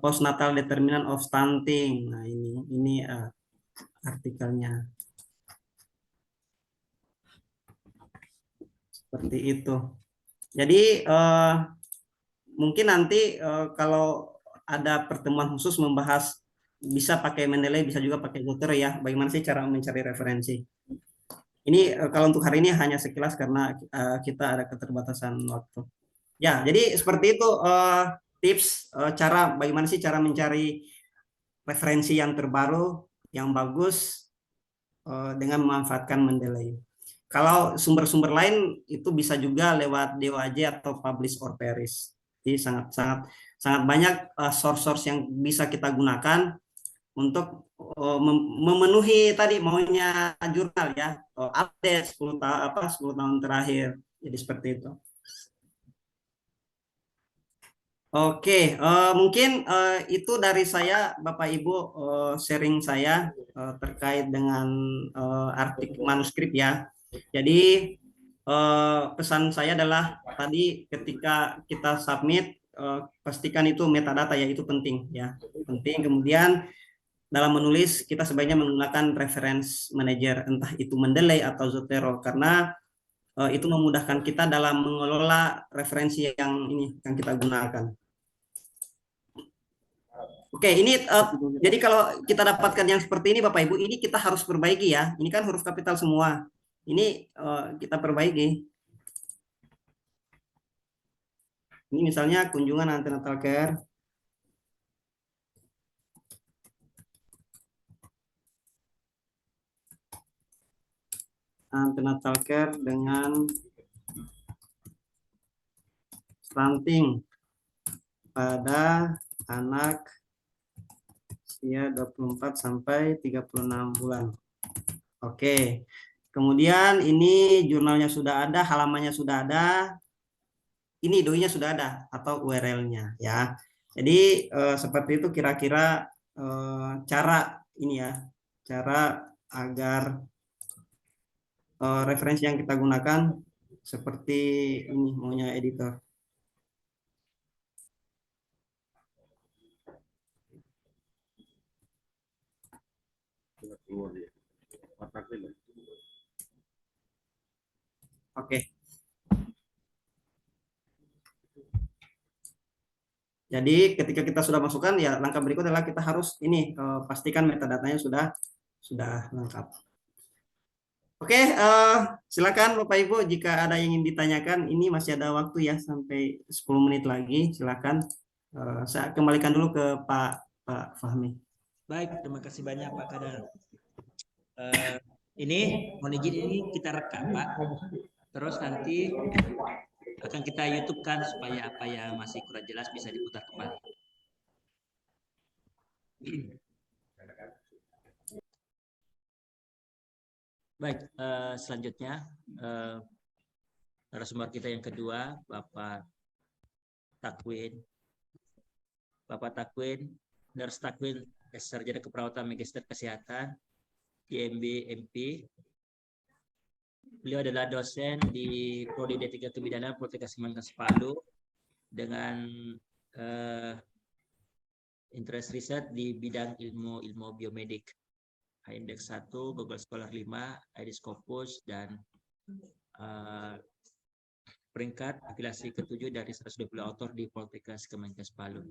postnatal determinant of stunting. Nah, ini artikelnya. Seperti itu. Jadi mungkin nanti kalau ada pertemuan khusus membahas, bisa pakai Mendeley, bisa juga pakai Gutter ya. Bagaimana sih cara mencari referensi? Ini kalau untuk hari ini hanya sekilas karena kita ada keterbatasan waktu. Ya, jadi seperti itu tips cara bagaimana sih cara mencari referensi yang terbaru, yang bagus dengan memanfaatkan Mendeley. Kalau sumber-sumber lain itu bisa juga lewat DOAJ atau Publish or Perish. Jadi sangat banyak source-source yang bisa kita gunakan untuk memenuhi tadi maunya jurnal ya, update 10 tahun terakhir. Jadi seperti itu. Oke, mungkin itu dari saya, Bapak Ibu, sharing saya terkait dengan artikel manuskrip ya. Jadi pesan saya adalah tadi ketika kita submit, pastikan itu metadata ya, itu penting ya, penting. Kemudian dalam menulis kita sebaiknya menggunakan reference manager, entah itu Mendeley atau Zotero, karena itu memudahkan kita dalam mengelola referensi yang kita gunakan. Oke, ini jadi kalau kita dapatkan yang seperti ini Bapak Ibu, ini kita harus perbaiki ya. Ini kan huruf kapital semua. Ini kita perbaiki. Ini misalnya kunjungan antenatal care. Antenatal care dengan stunting pada anak usia 24 sampai 36 bulan. Oke. Kemudian ini jurnalnya sudah ada, halamannya sudah ada. Ini doi-nya sudah ada atau URL-nya ya. Jadi seperti itu kira-kira cara ini ya, cara agar referensi yang kita gunakan seperti ini maunya editor. Oke. Jadi ketika kita sudah masukkan ya, langkah berikut adalah kita harus ini pastikan metadatanya sudah lengkap. Oke, silakan Bapak Ibu jika ada yang ingin ditanyakan, ini masih ada waktu ya sampai 10 menit lagi, silakan. Saya kembalikan dulu ke Pak Fahmi. Baik, terima kasih banyak Pak Kadar. Ini mohon izin, ini kita rekam Pak. Terus nanti akan kita YouTube-kan supaya apa yang masih kurang jelas bisa diputar kembali. Baik, selanjutnya narasumber kita yang kedua, Bapak Takwin. Bapak Takwin, Nurse Takwin, Sarjana Keperawatan Magister Kesehatan, IMB MP. Beliau adalah dosen di Prodi D3 Kebidanan Politeknik Kemenkes Palu dengan interest riset di bidang ilmu biomedik. Index 1, Google Scholar 5, IDIS Scopus, dan peringkat afiliasi ke-7 dari 120 autor di Politeknik Kemenkes Palu.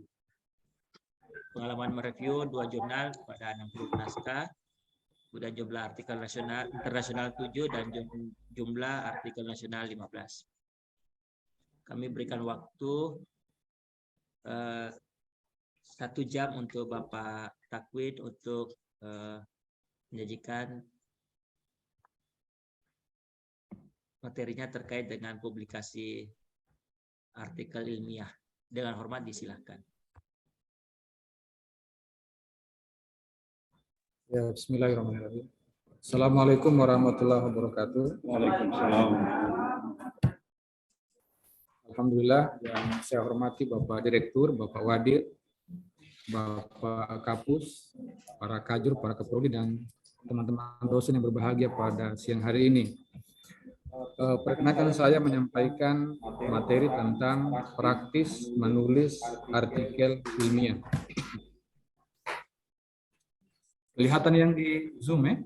Pengalaman mereview 2 jurnal pada 60 naskah, kemudian jumlah artikel nasional internasional 7 dan jumlah artikel nasional 15. Kami berikan waktu 1 jam untuk Bapak Takwin untuk menyajikan materinya terkait dengan publikasi artikel ilmiah. Dengan hormat disilahkan. Ya, bismillahirrahmanirrahim. Assalamualaikum warahmatullahi wabarakatuh. Waalaikumsalam. Alhamdulillah, yang saya hormati Bapak Direktur, Bapak Wadir, Bapak Kapus, para kajur, para keprodi, dan teman-teman dosen yang berbahagia pada siang hari ini. Perkenalkan saya menyampaikan materi tentang praktis menulis artikel ilmiah. Kelihatan yang di Zoom ya?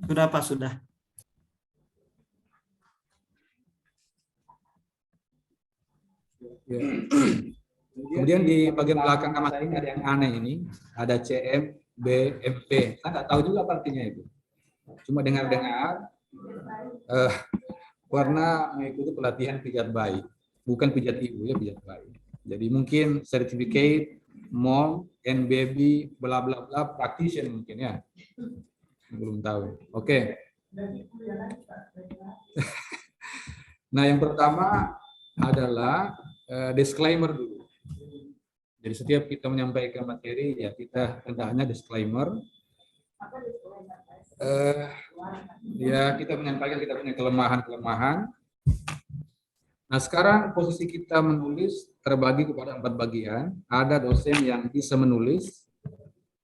Sudah Pak, sudah. Ya. Kemudian di bagian belakang nama saya ini ada yang aneh ini, ada CM, B, MP. Saya nggak tahu juga apa artinya itu. Cuma dengar-dengar pernah mengikuti pelatihan pijat bayi, bukan pijat ibu ya, pijat bayi. Jadi mungkin certificate mom and baby bla bla bla practitioner mungkin ya, belum tahu. Oke. Nah yang pertama adalah disclaimer dulu. Jadi setiap kita menyampaikan materi ya kita hendaknya disclaimer. Ya kita menyampaikan kita punya kelemahan-kelemahan. Nah sekarang posisi kita menulis terbagi kepada 4 bagian. Ada dosen yang bisa menulis,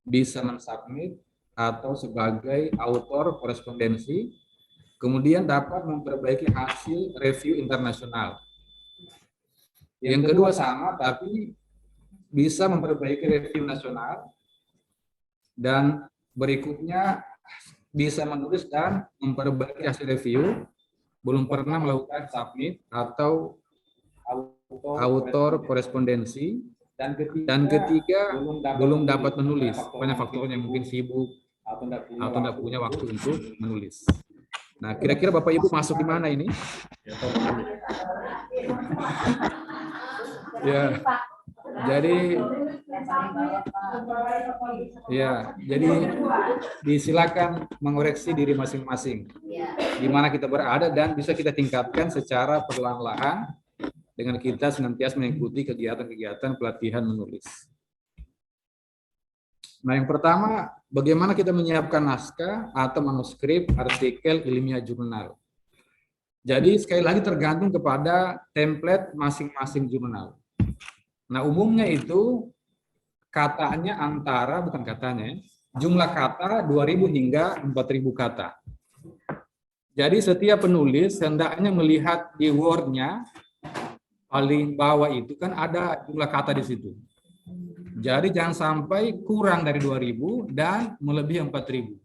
bisa mensubmit, atau sebagai autor korespondensi, kemudian dapat memperbaiki hasil review internasional. Yang kedua sama, tapi bisa memperbaiki review nasional, dan berikutnya bisa menulis dan memperbaiki hasil review, belum pernah melakukan submit atau autor korespondensi, dan ketiga belum dapat menulis. Banyak faktornya, mungkin sibuk atau tidak punya waktu untuk menulis. Nah, kira-kira Bapak Ibu masuk di mana ini? Ya. Jadi disilakan mengoreksi diri masing-masing di mana kita berada dan bisa kita tingkatkan secara perlahan-lahan dengan kita senantiasa mengikuti kegiatan-kegiatan pelatihan menulis. Nah, yang pertama, bagaimana kita menyiapkan naskah atau manuskrip artikel ilmiah jurnal. Jadi sekali lagi tergantung kepada template masing-masing jurnal. Nah, umumnya itu katanya bukan katanya, jumlah kata 2.000 hingga 4.000 kata. Jadi setiap penulis hendaknya melihat di Word-nya paling bawah itu kan ada jumlah kata di situ. Jadi jangan sampai kurang dari 2.000 dan melebihi 4.000.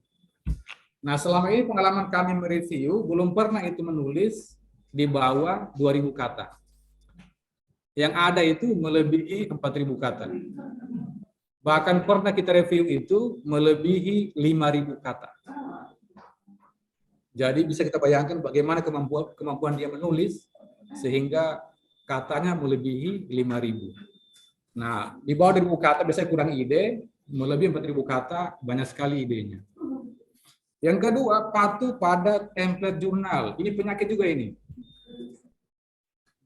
Nah, selama ini pengalaman kami mereview belum pernah itu menulis di bawah 2.000 kata. Yang ada itu melebihi 4.000 kata. Bahkan pernah kita review itu melebihi 5.000 kata. Jadi bisa kita bayangkan bagaimana kemampuan dia menulis sehingga katanya melebihi 5.000. Nah, di bawah 1.000 kata biasanya kurang ide, melebihi 4.000 kata banyak sekali idenya. Yang kedua, patuh pada template jurnal. Ini penyakit juga ini.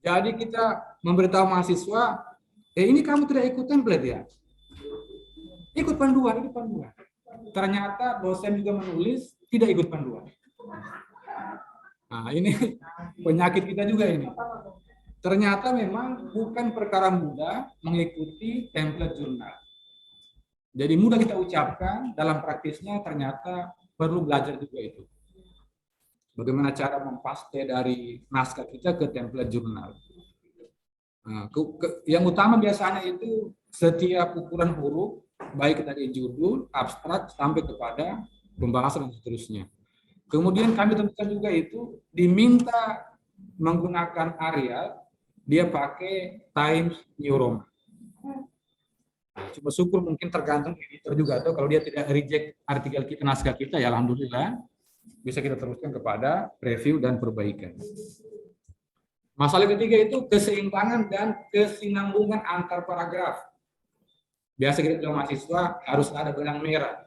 Jadi kita memberitahu mahasiswa, ini kamu tidak ikut template ya? Ikut panduan, ikut panduan. Ternyata dosen juga menulis, tidak ikut panduan. Nah, ini penyakit kita juga ini. Ternyata memang bukan perkara mudah mengikuti template jurnal. Jadi mudah kita ucapkan, dalam praktisnya ternyata perlu belajar juga itu. Bagaimana cara mempaste dari naskah kita ke template jurnal. Nah, yang utama biasanya itu setiap ukuran huruf, baik dari judul, abstrak, sampai kepada pembahasan dan seterusnya. Kemudian kami tentukan juga itu diminta menggunakan Arial, dia pakai Times New Roman. Cuma syukur mungkin tergantung editor juga, atau kalau dia tidak reject artikel kita, naskah kita, ya alhamdulillah bisa kita teruskan kepada review dan perbaikan. Masalah ketiga itu keseimbangan dan kesinambungan antar paragraf. Biasa kita bilang mahasiswa harus ada benang merah.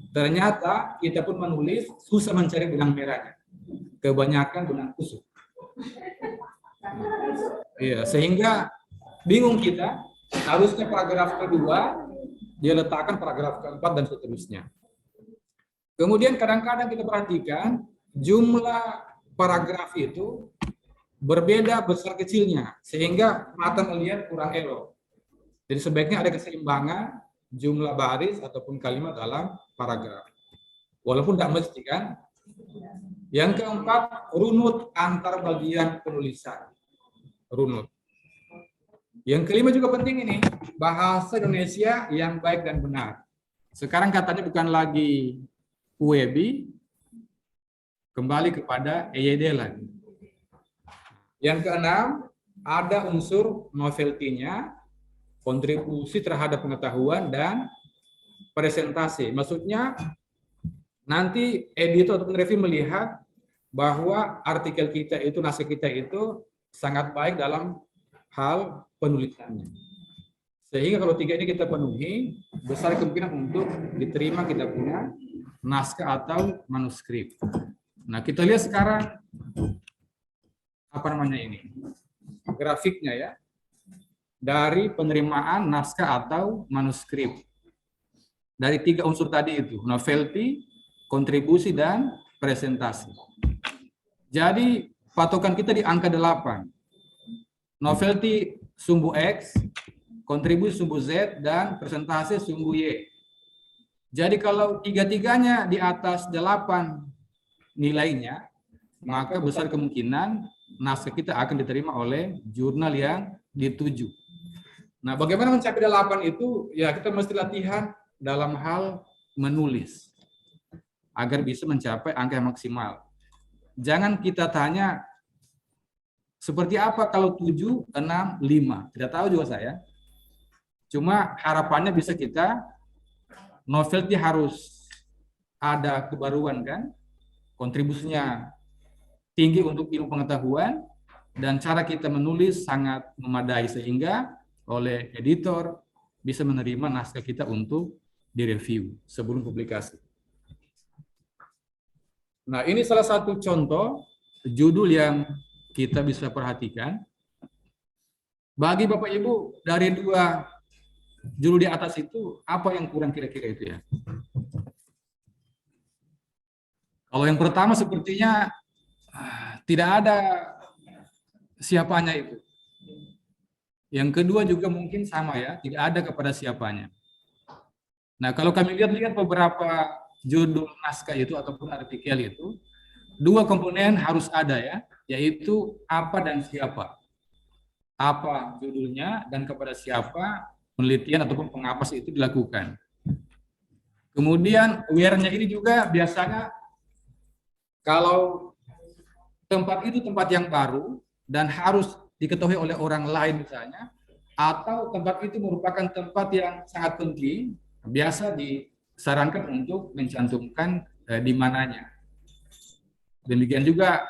Ternyata kita pun menulis susah mencari benang merahnya. Kebanyakan benang kusut. Iya, sehingga bingung kita, harusnya paragraf kedua dia letakkan paragraf keempat dan seterusnya. Kemudian kadang-kadang kita perhatikan jumlah paragraf itu berbeda besar kecilnya sehingga mata melihat kurang elok. Jadi sebaiknya ada keseimbangan jumlah baris ataupun kalimat dalam paragraf. Walaupun tidak mesti kan. Yang keempat, runut antar bagian penulisan. Runut. Yang kelima juga penting ini, bahasa Indonesia yang baik dan benar. Sekarang katanya bukan lagi UEB, kembali kepada EYD lagi. Yang keenam, ada unsur novelty-nya, kontribusi terhadap pengetahuan dan presentasi. Maksudnya nanti editor atau review melihat bahwa artikel kita itu, naskah kita itu sangat baik dalam hal penulisannya. Sehingga kalau tiga ini kita penuhi, besar kemungkinan untuk diterima kita punya naskah atau manuskrip. Nah, kita lihat sekarang apa namanya ini? Grafiknya ya. Dari penerimaan naskah atau manuskrip. Dari tiga unsur tadi itu, novelty, kontribusi, dan presentasi. Jadi patokan kita di angka 8. Novelty sumbu X, kontribusi sumbu Z, dan presentasi sumbu Y. Jadi kalau tiga-tiganya di atas 8 nilainya, maka besar kemungkinan naskah kita akan diterima oleh jurnal yang dituju. Nah, bagaimana mencapai 8 itu? Ya, kita mesti latihan dalam hal menulis agar bisa mencapai angka yang maksimal. Jangan kita tanya seperti apa kalau 7, 6, 5. Tidak tahu juga saya. Cuma harapannya bisa kita, novelty harus ada kebaruan kan, kontribusinya tinggi untuk ilmu pengetahuan, dan cara kita menulis sangat memadai sehingga oleh editor bisa menerima naskah kita untuk direview sebelum publikasi. Nah, ini salah satu contoh judul yang kita bisa perhatikan. Bagi Bapak Ibu, dari 2 judul di atas itu, apa yang kurang kira-kira itu ya? Kalau yang pertama sepertinya tidak ada siapanya itu. Yang kedua juga mungkin sama ya, tidak ada kepada siapanya. Nah, kalau kami lihat beberapa judul naskah itu ataupun artikel itu, 2 komponen harus ada ya, yaitu apa dan siapa. Apa judulnya dan kepada siapa penelitian ataupun pengapas itu dilakukan. Kemudian where-nya ini juga biasanya kalau tempat itu tempat yang baru dan harus diketahui oleh orang lain misalnya, atau tempat itu merupakan tempat yang sangat penting, biasa disarankan untuk mencantumkan di mananya. Demikian juga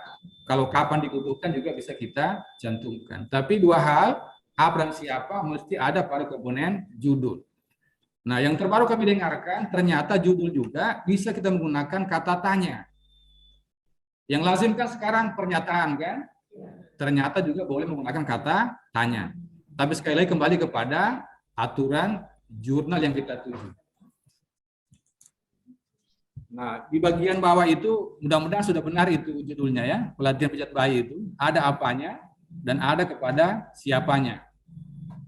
kalau kapan dibutuhkan juga bisa kita cantumkan. Tapi 2 hal, apa dan siapa mesti ada pada komponen judul. Nah, yang terbaru kami dengarkan, ternyata judul juga bisa kita menggunakan kata tanya. Yang lazim kan sekarang pernyataan kan? Ternyata juga boleh menggunakan kata tanya. Tapi sekali lagi kembali kepada aturan jurnal yang kita tuju. Nah, di bagian bawah itu mudah-mudahan sudah benar itu judulnya ya, pelatihan pijat bayi itu. Ada apanya dan ada kepada siapanya.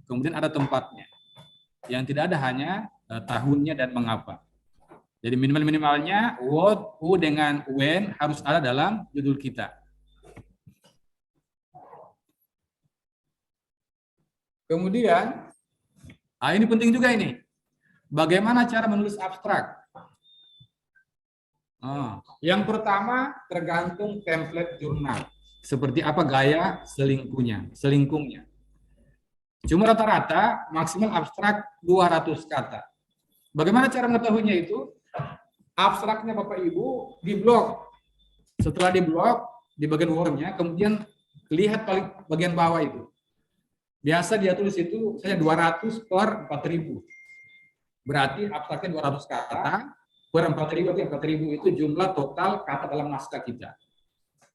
Kemudian ada tempatnya. Yang tidak ada hanya tahunnya dan mengapa. Jadi minimalnya what, who dengan when harus ada dalam judul kita. Kemudian, ini penting juga ini. Bagaimana cara menulis abstrak? Yang pertama tergantung template jurnal. Seperti apa gaya selingkungnya. Cuma rata-rata maksimal abstrak 200 kata. Bagaimana cara mengetahuinya itu? Abstraknya Bapak Ibu di blok. Setelah di blok, di bagian Word-nya, kemudian lihat paling bagian bawah itu. Biasa dia tulis itu saya 200 per 4.000. Berarti abstraknya 200 kata per 4.000, 4.000 itu jumlah total kata dalam naskah kita.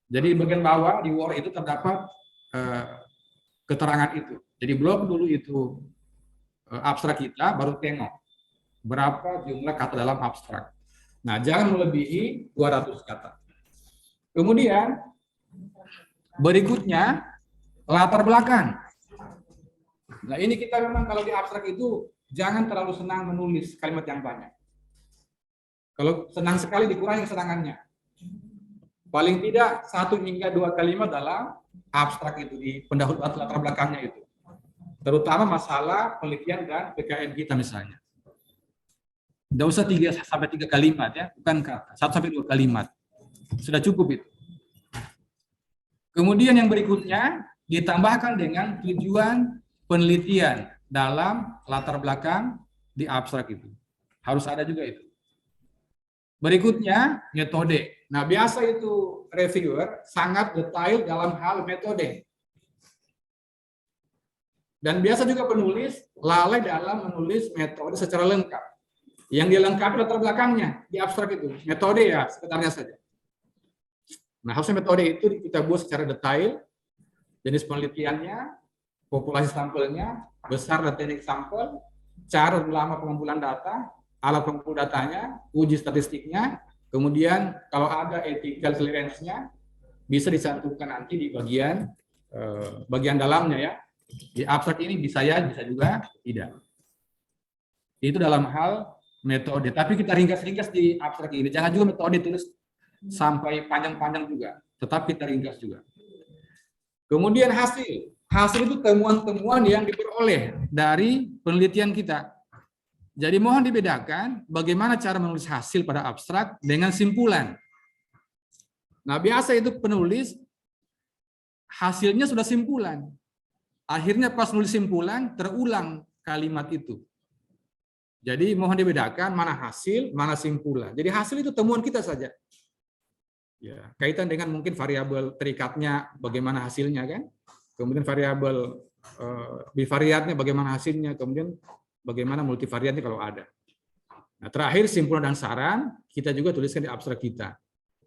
Jadi di bagian bawah di Word itu terdapat keterangan itu. Jadi blok dulu itu abstrak kita, baru tengok berapa jumlah kata dalam abstrak. Nah, jangan melebihi 200 kata. Kemudian berikutnya latar belakang. Nah, ini kita memang kalau di abstrak itu jangan terlalu senang menulis kalimat yang banyak. Kalau senang sekali dikurangi kesenangannya. Paling tidak 1 hingga 2 kalimat dalam abstrak itu, di pendahuluan latar belakangnya itu. Terutama masalah penelitian dan PKN kita misalnya. Tidak usah 3 sampai 3 kalimat ya, bukan kata. 1 sampai 2 kalimat. Sudah cukup itu. Kemudian yang berikutnya ditambahkan dengan tujuan penelitian dalam latar belakang di abstrak itu. Harus ada juga itu. Berikutnya metode. Nah, biasa itu reviewer sangat detail dalam hal metode. Dan biasa juga penulis lalai dalam menulis metode secara lengkap. Yang dilengkapi latar belakangnya di abstrak itu. Metode ya sekitarnya saja. Nah, harusnya metode itu kita buat secara detail, jenis penelitiannya, populasi sampelnya, besar dan teknik sampel, cara lama pengumpulan data, alat pengumpul datanya, uji statistiknya, kemudian kalau ada ethical clearance-nya bisa dicantumkan nanti di bagian dalamnya ya. Di abstrak ini bisa ya, bisa juga tidak. Itu dalam hal metode. Tapi kita ringkas-ringkas di abstrak ini. Jangan juga metode tulis sampai panjang-panjang juga. Tetap kita ringkas juga. Kemudian hasil. Hasil itu temuan-temuan yang diperoleh dari penelitian kita. Jadi mohon dibedakan bagaimana cara menulis hasil pada abstrak dengan simpulan. Nah, biasa itu penulis hasilnya sudah simpulan. Akhirnya pas nulis simpulan terulang kalimat itu. Jadi mohon dibedakan mana hasil, mana simpulan. Jadi hasil itu temuan kita saja. Ya, kaitan dengan mungkin variabel terikatnya bagaimana hasilnya kan. Kemudian variabel bivariatnya bagaimana hasilnya, kemudian bagaimana multivariatnya kalau ada. Nah, terakhir simpulan dan saran kita juga tuliskan di abstrak kita.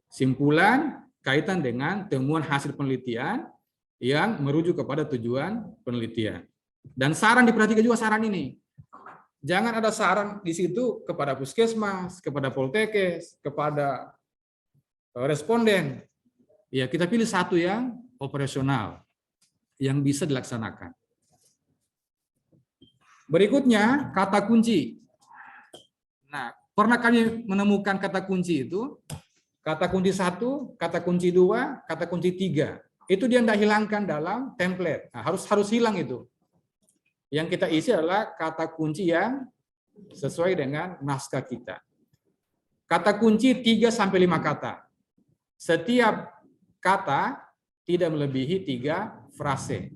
Simpulan kaitan dengan temuan hasil penelitian yang merujuk kepada tujuan penelitian. Dan saran diperhatikan juga saran ini. Jangan ada saran di situ kepada puskesmas, kepada poltekes, kepada responden. Ya, kita pilih satu yang operasional, yang bisa dilaksanakan. Berikutnya, kata kunci. Nah, pernah kami menemukan kata kunci itu, kata kunci 1, kata kunci 2, kata kunci 3. Itu dia tidak hilangkan dalam template. Nah, harus hilang itu. Yang kita isi adalah kata kunci yang sesuai dengan naskah kita. Kata kunci 3 sampai 5 kata. Setiap kata tidak melebihi 3 frase.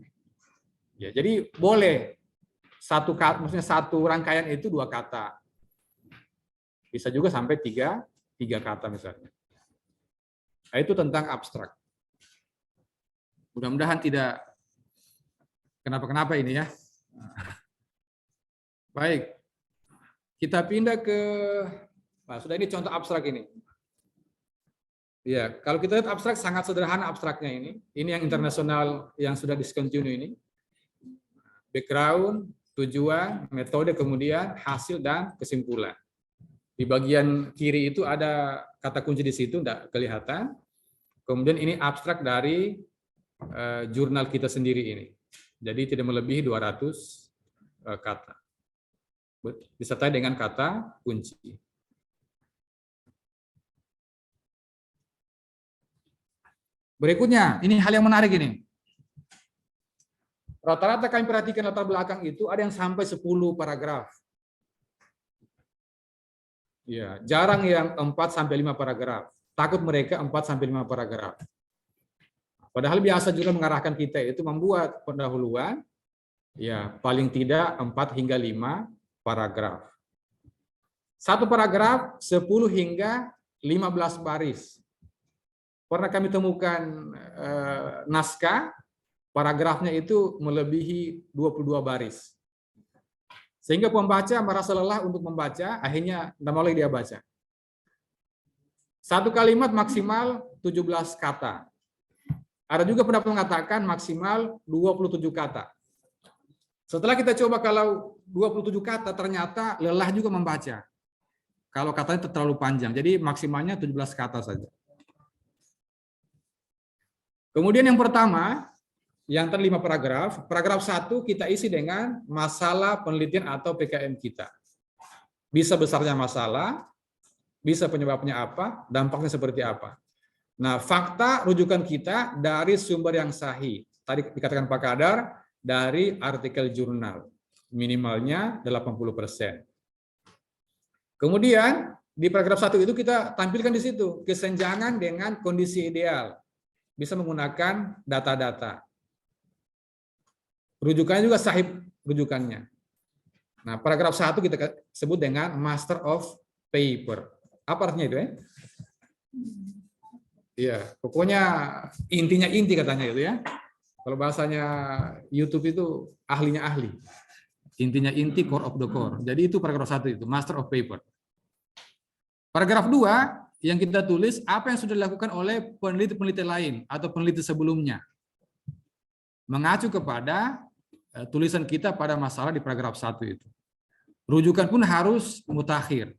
Ya, jadi boleh satu kata, maksudnya satu rangkaian itu 2 kata. Bisa juga sampai 3 kata misalnya. Nah, itu tentang abstrak. Mudah-mudahan tidak kenapa-kenapa ini ya. Baik, kita pindah ke, nah, sudah ini contoh abstrak ini. Ya, kalau kita lihat abstrak sangat sederhana abstraknya ini. Ini yang internasional yang sudah discontinue ini. Background, tujuan, metode, kemudian hasil dan kesimpulan. Di bagian kiri itu ada kata kunci di situ, tidak kelihatan. Kemudian ini abstrak dari jurnal kita sendiri ini. Jadi tidak melebihi 200 kata. Disertai dengan kata kunci. Berikutnya, ini hal yang menarik ini. Rata-rata kami perhatikan latar belakang itu ada yang sampai 10 paragraf. Ya, jarang yang 4 sampai 5 paragraf. Takut mereka 4 sampai 5 paragraf. Padahal biasa juga mengarahkan kita itu membuat pendahuluan, ya paling tidak 4 hingga 5 paragraf. Satu paragraf 10 hingga 15 baris. Pernah kami temukan naskah, paragrafnya itu melebihi 22 baris. Sehingga pembaca merasa lelah untuk membaca, akhirnya tidak mau lagi dia baca. Satu kalimat maksimal 17 kata. Ada juga pendapat mengatakan maksimal 27 kata. Setelah kita coba kalau 27 kata ternyata lelah juga membaca. Kalau katanya terlalu panjang, jadi maksimalnya 17 kata saja. Kemudian yang pertama, yang tadi 5 paragraf, paragraf 1 kita isi dengan masalah penelitian atau PKM kita. Bisa besarnya masalah, bisa penyebabnya apa, dampaknya seperti apa. Nah, fakta rujukan kita dari sumber yang sahih. Tadi dikatakan Pak Kadar, dari artikel jurnal. Minimalnya 80%. Kemudian, di paragraf 1 itu kita tampilkan di situ, kesenjangan dengan kondisi ideal. Bisa menggunakan data-data. Rujukannya juga sahih rujukannya. Nah, paragraf 1 kita sebut dengan master of paper. Apa artinya itu ya? Iya, pokoknya intinya inti katanya itu ya. Kalau bahasanya YouTube itu ahlinya ahli. Intinya inti, core of the core. Jadi itu paragraf 1 itu, master of paper. Paragraf 2 yang kita tulis apa yang sudah dilakukan oleh peneliti-peneliti lain atau peneliti sebelumnya. Mengacu kepada tulisan kita pada masalah di paragraf 1 itu. Rujukan pun harus mutakhir.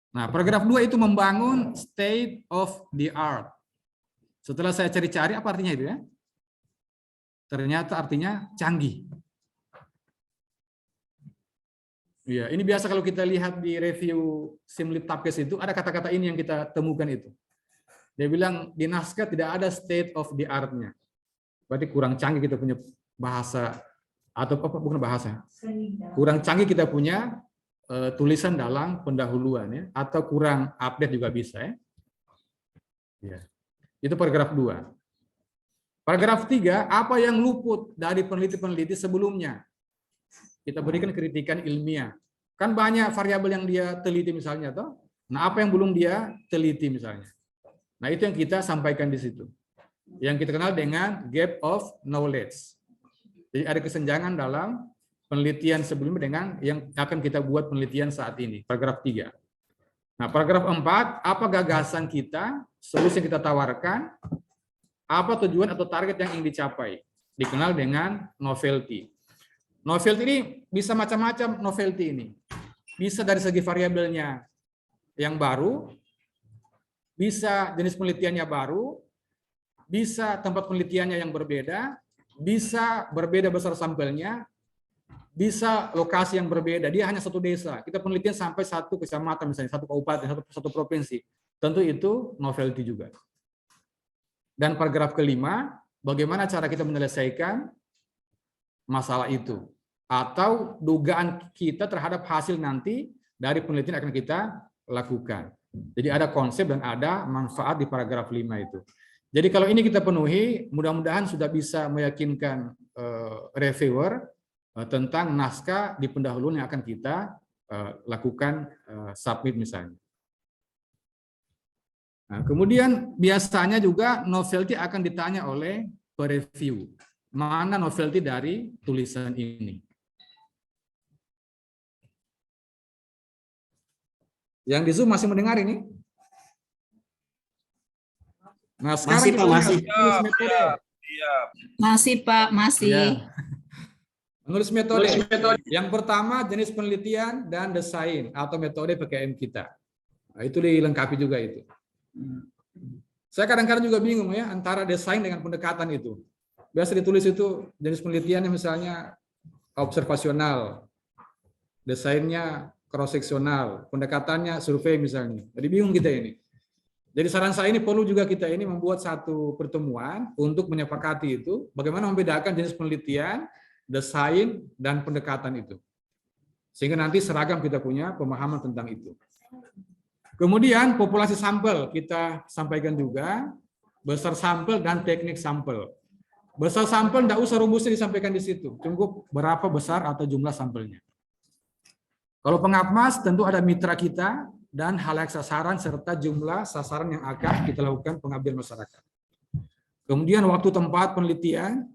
Nah, paragraf 2 itu membangun state of the art. Setelah saya cari-cari, apa artinya itu ya? Ternyata artinya canggih. Ya, ini biasa kalau kita lihat di review Simlit Tapkes itu, ada kata-kata ini yang kita temukan itu. Dia bilang, di naskah tidak ada state of the art-nya. Berarti kurang canggih kita punya bahasa, atau apa, bukan bahasa. Kurang canggih kita punya tulisan dalam pendahuluan ya, atau kurang update juga bisa ya. Ya. Itu paragraf 2. Paragraf 3, apa yang luput dari peneliti-peneliti sebelumnya? Kita berikan kritikan ilmiah. Kan banyak variabel yang dia teliti misalnya toh. Nah, apa yang belum dia teliti misalnya. Nah, itu yang kita sampaikan di situ. Yang kita kenal dengan gap of knowledge. Jadi ada kesenjangan dalam penelitian sebelumnya dengan yang akan kita buat penelitian saat ini, paragraf 3. Nah, paragraf 4, apa gagasan kita, solusi yang kita tawarkan, apa tujuan atau target yang ingin dicapai, dikenal dengan novelty. Novelty ini bisa macam-macam novelty ini. Bisa dari segi variabelnya yang baru, bisa jenis penelitiannya baru, bisa tempat penelitiannya yang berbeda, bisa berbeda besar sampelnya, bisa lokasi yang berbeda. Dia hanya satu desa. Kita penelitian sampai satu kecamatan misalnya, satu kabupaten, satu provinsi. Tentu itu novelty juga. Dan paragraf kelima, bagaimana cara kita menyelesaikan masalah itu atau dugaan kita terhadap hasil nanti dari penelitian akan kita lakukan. Jadi ada konsep dan ada manfaat di paragraf 5 itu. Jadi kalau ini kita penuhi, mudah-mudahan sudah bisa meyakinkan reviewer tentang naskah di pendahuluan yang akan kita lakukan submit misalnya. Nah, kemudian biasanya juga novelty akan ditanya oleh pereview. Mana novelty dari tulisan ini? Yang di Zoom masih mendengar ini? Nah, sekarang Masih, Pak, masih. menulis metode. Masih Pak, masih. Ya. Menulis metode. Yang pertama jenis penelitian dan desain atau metode PKM kita. Nah, itu dilengkapi juga itu. Saya kadang-kadang juga bingung ya antara desain dengan pendekatan itu. Biasa ditulis itu jenis penelitiannya misalnya observasional, desainnya cross-seksional, pendekatannya survei misalnya. Jadi bingung kita ini. Jadi saran saya ini perlu juga kita ini membuat satu pertemuan untuk menyepakati itu, bagaimana membedakan jenis penelitian, desain, dan pendekatan itu. Sehingga nanti seragam kita punya pemahaman tentang itu. Kemudian populasi sampel kita sampaikan juga, besar sampel dan teknik sampel. Besar sampel tidak usah rumusnya disampaikan di situ, cukup berapa besar atau jumlah sampelnya. Kalau pengapmas tentu ada mitra kita dan halayak sasaran serta jumlah sasaran yang akan kita lakukan pengabdian masyarakat. Kemudian waktu tempat penelitian,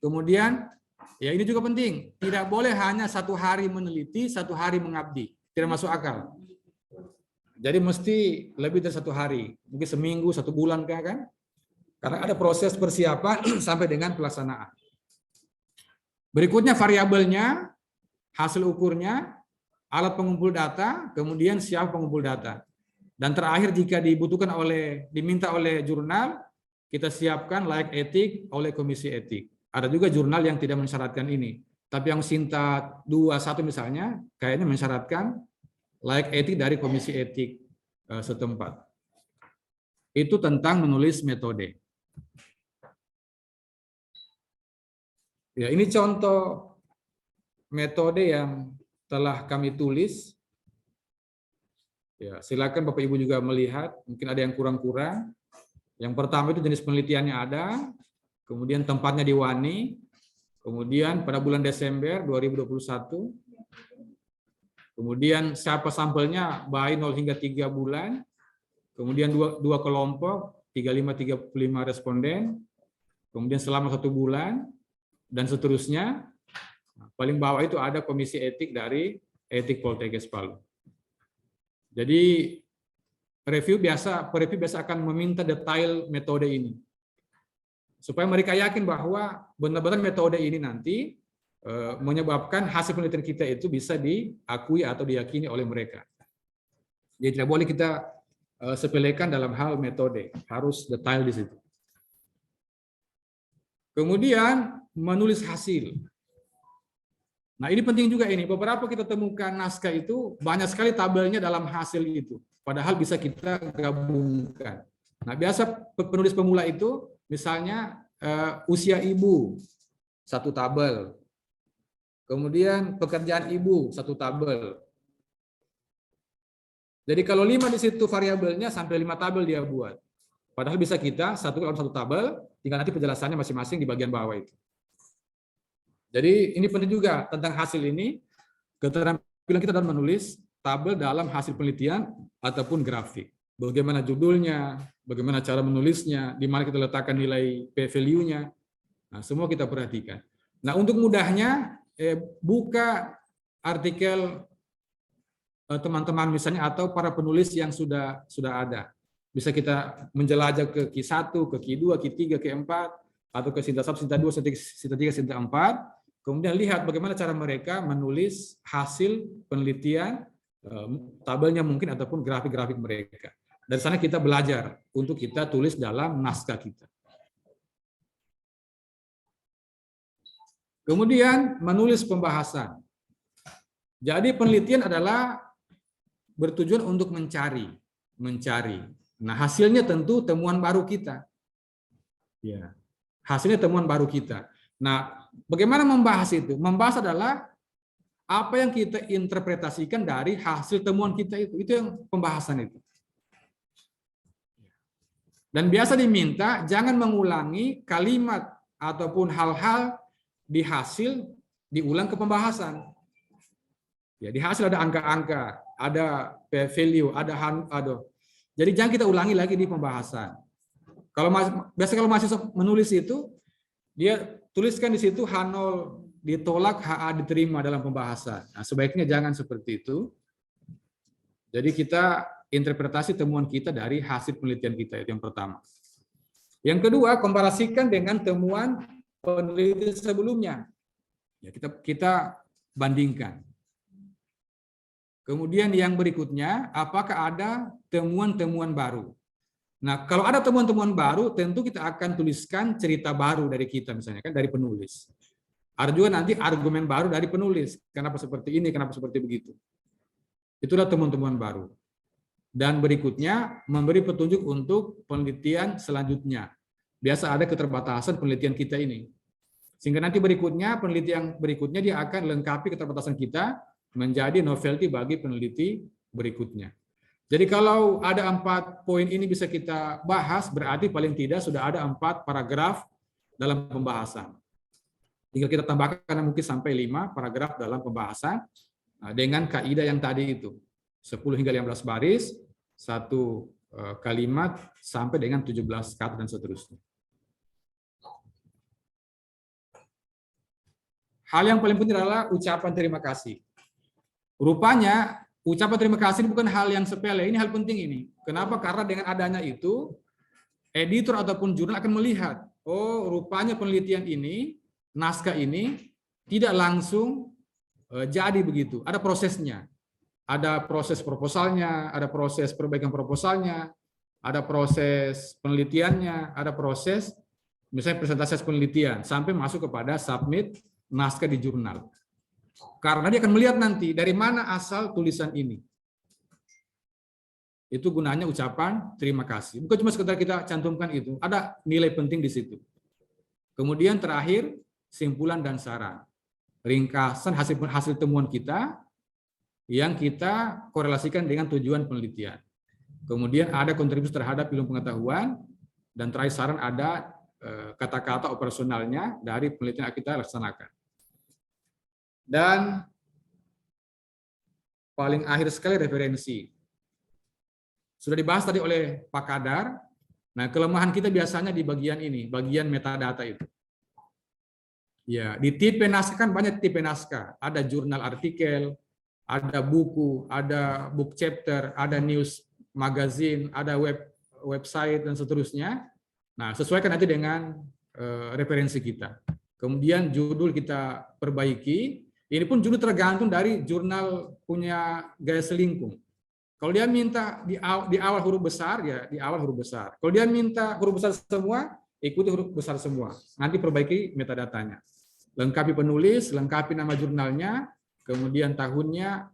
kemudian ya ini juga penting, tidak boleh hanya 1 hari meneliti, 1 hari mengabdi, tidak masuk akal. Jadi mesti lebih dari 1 hari, mungkin seminggu, 1 bulan kan? Karena ada proses persiapan sampai dengan pelaksanaan. Berikutnya variabelnya, hasil ukurnya, alat pengumpul data, kemudian siapa pengumpul data. Dan terakhir jika diminta oleh jurnal, kita siapkan layak etik oleh komisi etik. Ada juga jurnal yang tidak mensyaratkan ini. Tapi yang Sinta 21 misalnya, kayaknya mensyaratkan layak etik dari komisi etik setempat. itu tentang menulis metode. Ya, ini contoh metode yang telah kami tulis. Ya, silakan Bapak Ibu juga melihat, mungkin ada yang kurang-kurang. Yang pertama itu jenis penelitiannya ada, kemudian tempatnya di Wani, kemudian pada bulan Desember 2021, kemudian siapa sampelnya, bayi 0 hingga 3 bulan, kemudian dua kelompok, 35 responden, kemudian selama 1 bulan, dan seterusnya. Paling bawah itu ada komisi etik dari Etik Poltekkes Palu. Jadi review biasa akan meminta detail metode ini, supaya mereka yakin bahwa benar-benar metode ini nanti menyebabkan hasil penelitian kita itu bisa diakui atau diyakini oleh mereka. Jadi tidak boleh kita sepelekan dalam hal metode, harus detail di situ. Kemudian menulis hasil. Nah, ini penting juga ini. Beberapa kita temukan naskah itu banyak sekali tabelnya dalam hasil itu. Padahal bisa kita gabungkan. Nah, biasa penulis pemula itu misalnya usia ibu 1 tabel. Kemudian pekerjaan ibu 1 tabel. Jadi kalau 5 di situ variabelnya sampai 5 tabel dia buat. Padahal bisa kita dalam 1 tabel, tinggal nanti penjelasannya masing-masing di bagian bawah itu. Jadi ini penting juga tentang hasil ini, keterampilan kita dalam menulis tabel dalam hasil penelitian ataupun grafik. Bagaimana judulnya, bagaimana cara menulisnya, di mana kita letakkan nilai p-value-nya. Nah, semua kita perhatikan. Nah, untuk mudahnya, buka artikel teman-teman misalnya atau para penulis yang sudah ada. Bisa kita menjelajah ke Q1, ke Q2, Q3, Q4, atau ke Sinta 1, Sinta 2, Sinta 3, Sinta 4. Kemudian lihat bagaimana cara mereka menulis hasil penelitian, tabelnya mungkin ataupun grafik-grafik mereka. Dari sana kita belajar untuk kita tulis dalam naskah kita. Kemudian menulis pembahasan. Jadi penelitian adalah bertujuan untuk mencari. Nah, hasilnya tentu temuan baru kita. Ya, hasilnya temuan baru kita. Nah, bagaimana membahas itu? Membahas adalah apa yang kita interpretasikan dari hasil temuan kita itu. Itu yang pembahasan itu. Dan biasa diminta jangan mengulangi kalimat ataupun hal-hal di hasil diulang ke pembahasan. Ya, di hasil ada angka-angka, ada p-value, ada. Jadi jangan kita ulangi lagi di pembahasan. Kalau mahasiswa menulis itu, dia tuliskan di situ H0 ditolak, HA diterima dalam pembahasan. Nah, sebaiknya jangan seperti itu. Jadi kita interpretasi temuan kita dari hasil penelitian kita, itu yang pertama. Yang kedua, komparasikan dengan temuan penelitian sebelumnya. Ya, kita bandingkan. Kemudian yang berikutnya, apakah ada temuan-temuan baru? Nah, kalau ada temuan-temuan baru, tentu kita akan tuliskan cerita baru dari kita, misalnya kan dari penulis. Ada juga nanti argumen baru dari penulis. Kenapa seperti ini, kenapa seperti begitu. Itulah temuan-temuan baru. Dan berikutnya, memberi petunjuk untuk penelitian selanjutnya. Biasa ada keterbatasan penelitian kita ini. Sehingga nanti berikutnya, penelitian berikutnya dia akan lengkapi keterbatasan kita menjadi novelty bagi peneliti berikutnya. Jadi kalau ada 4 poin ini bisa kita bahas, berarti paling tidak sudah ada 4 paragraf dalam pembahasan. Tinggal kita tambahkan mungkin sampai 5 paragraf dalam pembahasan dengan kaidah yang tadi itu. 10 hingga 15 baris, 1 kalimat sampai dengan 17 kata dan seterusnya. Hal yang paling penting adalah ucapan terima kasih. Rupanya ucapan terima kasih ini bukan hal yang sepele, ini hal penting ini. Kenapa? Karena dengan adanya itu, editor ataupun jurnal akan melihat, oh rupanya penelitian ini, naskah ini, tidak langsung jadi begitu. Ada prosesnya. Ada proses proposalnya, ada proses perbaikan proposalnya, ada proses penelitiannya, ada proses misalnya presentasi penelitian, sampai masuk kepada submit naskah di jurnal. Karena dia akan melihat nanti dari mana asal tulisan ini. Itu gunanya ucapan terima kasih. Bukan cuma sekedar kita cantumkan itu, ada nilai penting di situ. Kemudian terakhir, simpulan dan saran. Ringkasan hasil temuan kita yang kita korelasikan dengan tujuan penelitian. Kemudian ada kontribusi terhadap ilmu pengetahuan, dan terakhir saran ada kata-kata operasionalnya dari penelitian yang kita laksanakan. Dan paling akhir sekali referensi. Sudah dibahas tadi oleh Pak Kadar. Nah, kelemahan kita biasanya di bagian ini, bagian metadata itu. Ya, di tipe naskah kan banyak tipe naskah. Ada jurnal artikel, ada buku, ada book chapter, ada news magazine, ada website dan seterusnya. Nah, sesuaikan nanti dengan referensi kita. Kemudian judul kita perbaiki. Ini pun judul tergantung dari jurnal punya gaya selingkung. Kalau dia minta di awal huruf besar, ya di awal huruf besar. Kalau dia minta huruf besar semua, ikuti huruf besar semua. Nanti perbaiki metadatanya. Lengkapi penulis, lengkapi nama jurnalnya, kemudian tahunnya,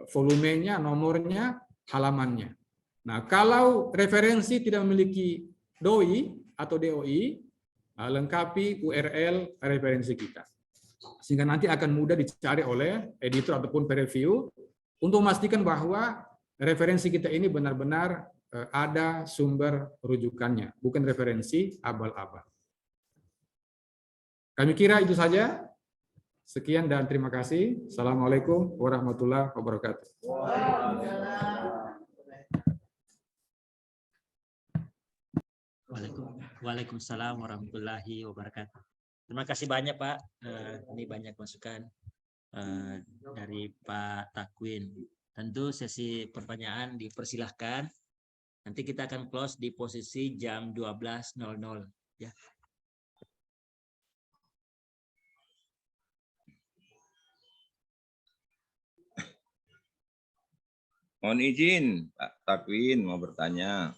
volumenya, nomornya, halamannya. Nah, kalau referensi tidak memiliki DOI atau DOI, lengkapi URL referensi kita. Sehingga nanti akan mudah dicari oleh editor ataupun peer review untuk memastikan bahwa referensi kita ini benar-benar ada sumber rujukannya, bukan referensi abal-abal. Kami kira itu saja. Sekian dan terima kasih. Assalamualaikum warahmatullahi wabarakatuh. Waalaikumsalam warahmatullahi wabarakatuh. Terima kasih banyak Pak. Ini banyak masukan dari Pak Takwin. Tentu sesi pertanyaan dipersilahkan. Nanti kita akan close di posisi jam 12.00 ya. Mohon izin, Pak Takwin mau bertanya.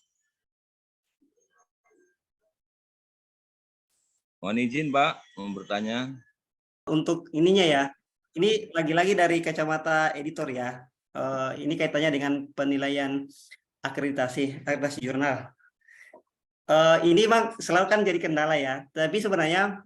Mohon izin, Pak, mau bertanya. Untuk ininya ya, ini lagi-lagi dari kacamata editor ya. Ini kaitannya dengan penilaian akreditasi jurnal. Ini memang selalu kan jadi kendala ya. Tapi sebenarnya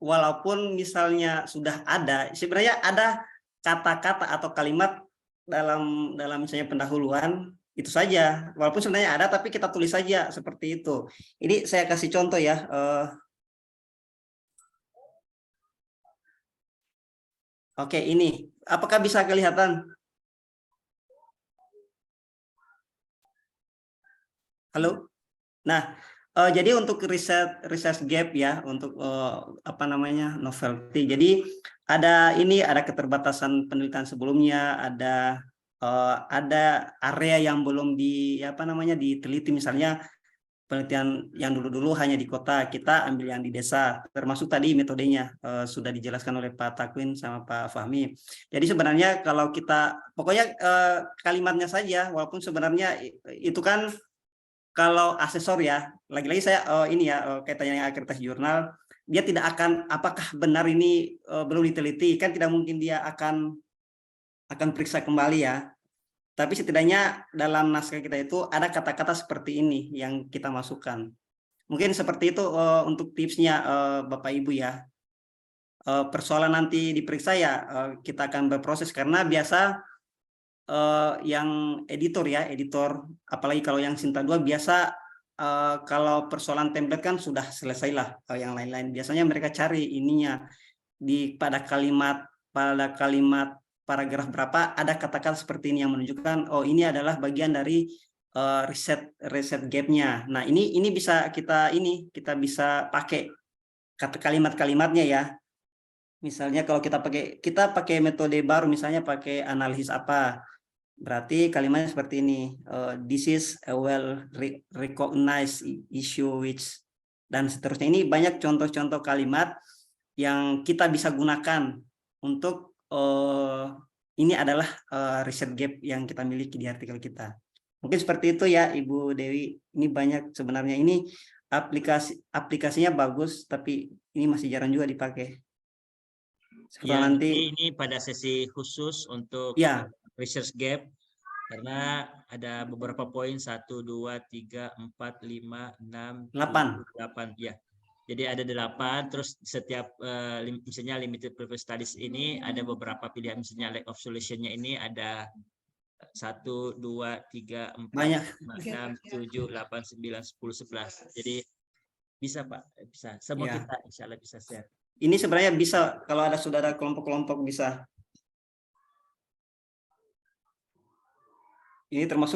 walaupun misalnya sudah ada, sebenarnya ada kata-kata atau kalimat dalam misalnya pendahuluan itu saja. Walaupun sebenarnya ada, tapi kita tulis saja seperti itu. Ini saya kasih contoh ya. Oke, ini apakah bisa kelihatan? Halo. Nah, jadi untuk research gap ya, untuk apa namanya novelty. Jadi ada keterbatasan penelitian sebelumnya, ada area yang belum diteliti, misalnya penelitian yang dulu hanya di kota, kita ambil yang di desa, termasuk tadi metodenya sudah dijelaskan oleh Pak Takwin sama Pak Fahmi. Jadi sebenarnya kalau kita pokoknya kalimatnya saja, walaupun sebenarnya itu kan kalau asesor ya, lagi-lagi saya kaitannya yang akreditasi jurnal, dia tidak akan apakah benar ini belum diteliti, kan tidak mungkin dia akan periksa kembali ya. Tapi setidaknya dalam naskah kita itu ada kata-kata seperti ini yang kita masukkan. Mungkin seperti itu untuk tipsnya Bapak Ibu ya. Persoalan nanti diperiksa ya kita akan berproses, karena biasa yang editor, apalagi kalau yang Sinta 2 biasa kalau persoalan template kan sudah selesai lah, yang lain-lain. Biasanya mereka cari ininya pada kalimat paragraf berapa ada kata-kata seperti ini yang menunjukkan ini adalah bagian dari riset gap-nya. Nah, ini bisa kita bisa pakai kata kalimat-kalimatnya ya. Misalnya kalau kita pakai metode baru, misalnya pakai analisis apa, berarti kalimatnya seperti ini. This is a well recognized issue which, dan seterusnya. Ini banyak contoh-contoh kalimat yang kita bisa gunakan untuk ini adalah riset gap yang kita miliki di artikel kita. Mungkin seperti itu ya Ibu Dewi. Ini banyak sebenarnya, ini aplikasinya bagus, tapi ini masih jarang juga dipakai. Ya, nanti ini pada sesi khusus untuk ya, research gap Karena ada beberapa poin 1, 2, 3, 4, 5, 6, 8. 8 ya. Jadi ada 8, terus setiap misalnya limited purpose studies ini ada beberapa pilihan, misalnya lack of solution-nya ini ada 1, 2, 3, 4, Banyak. 5, 6, 7, 8, 9, 10, 11. Jadi bisa Pak, bisa. Semua Ya. kita insya Allah bisa share. Ini sebenarnya bisa kalau ada saudara kelompok-kelompok bisa. Ini termasuk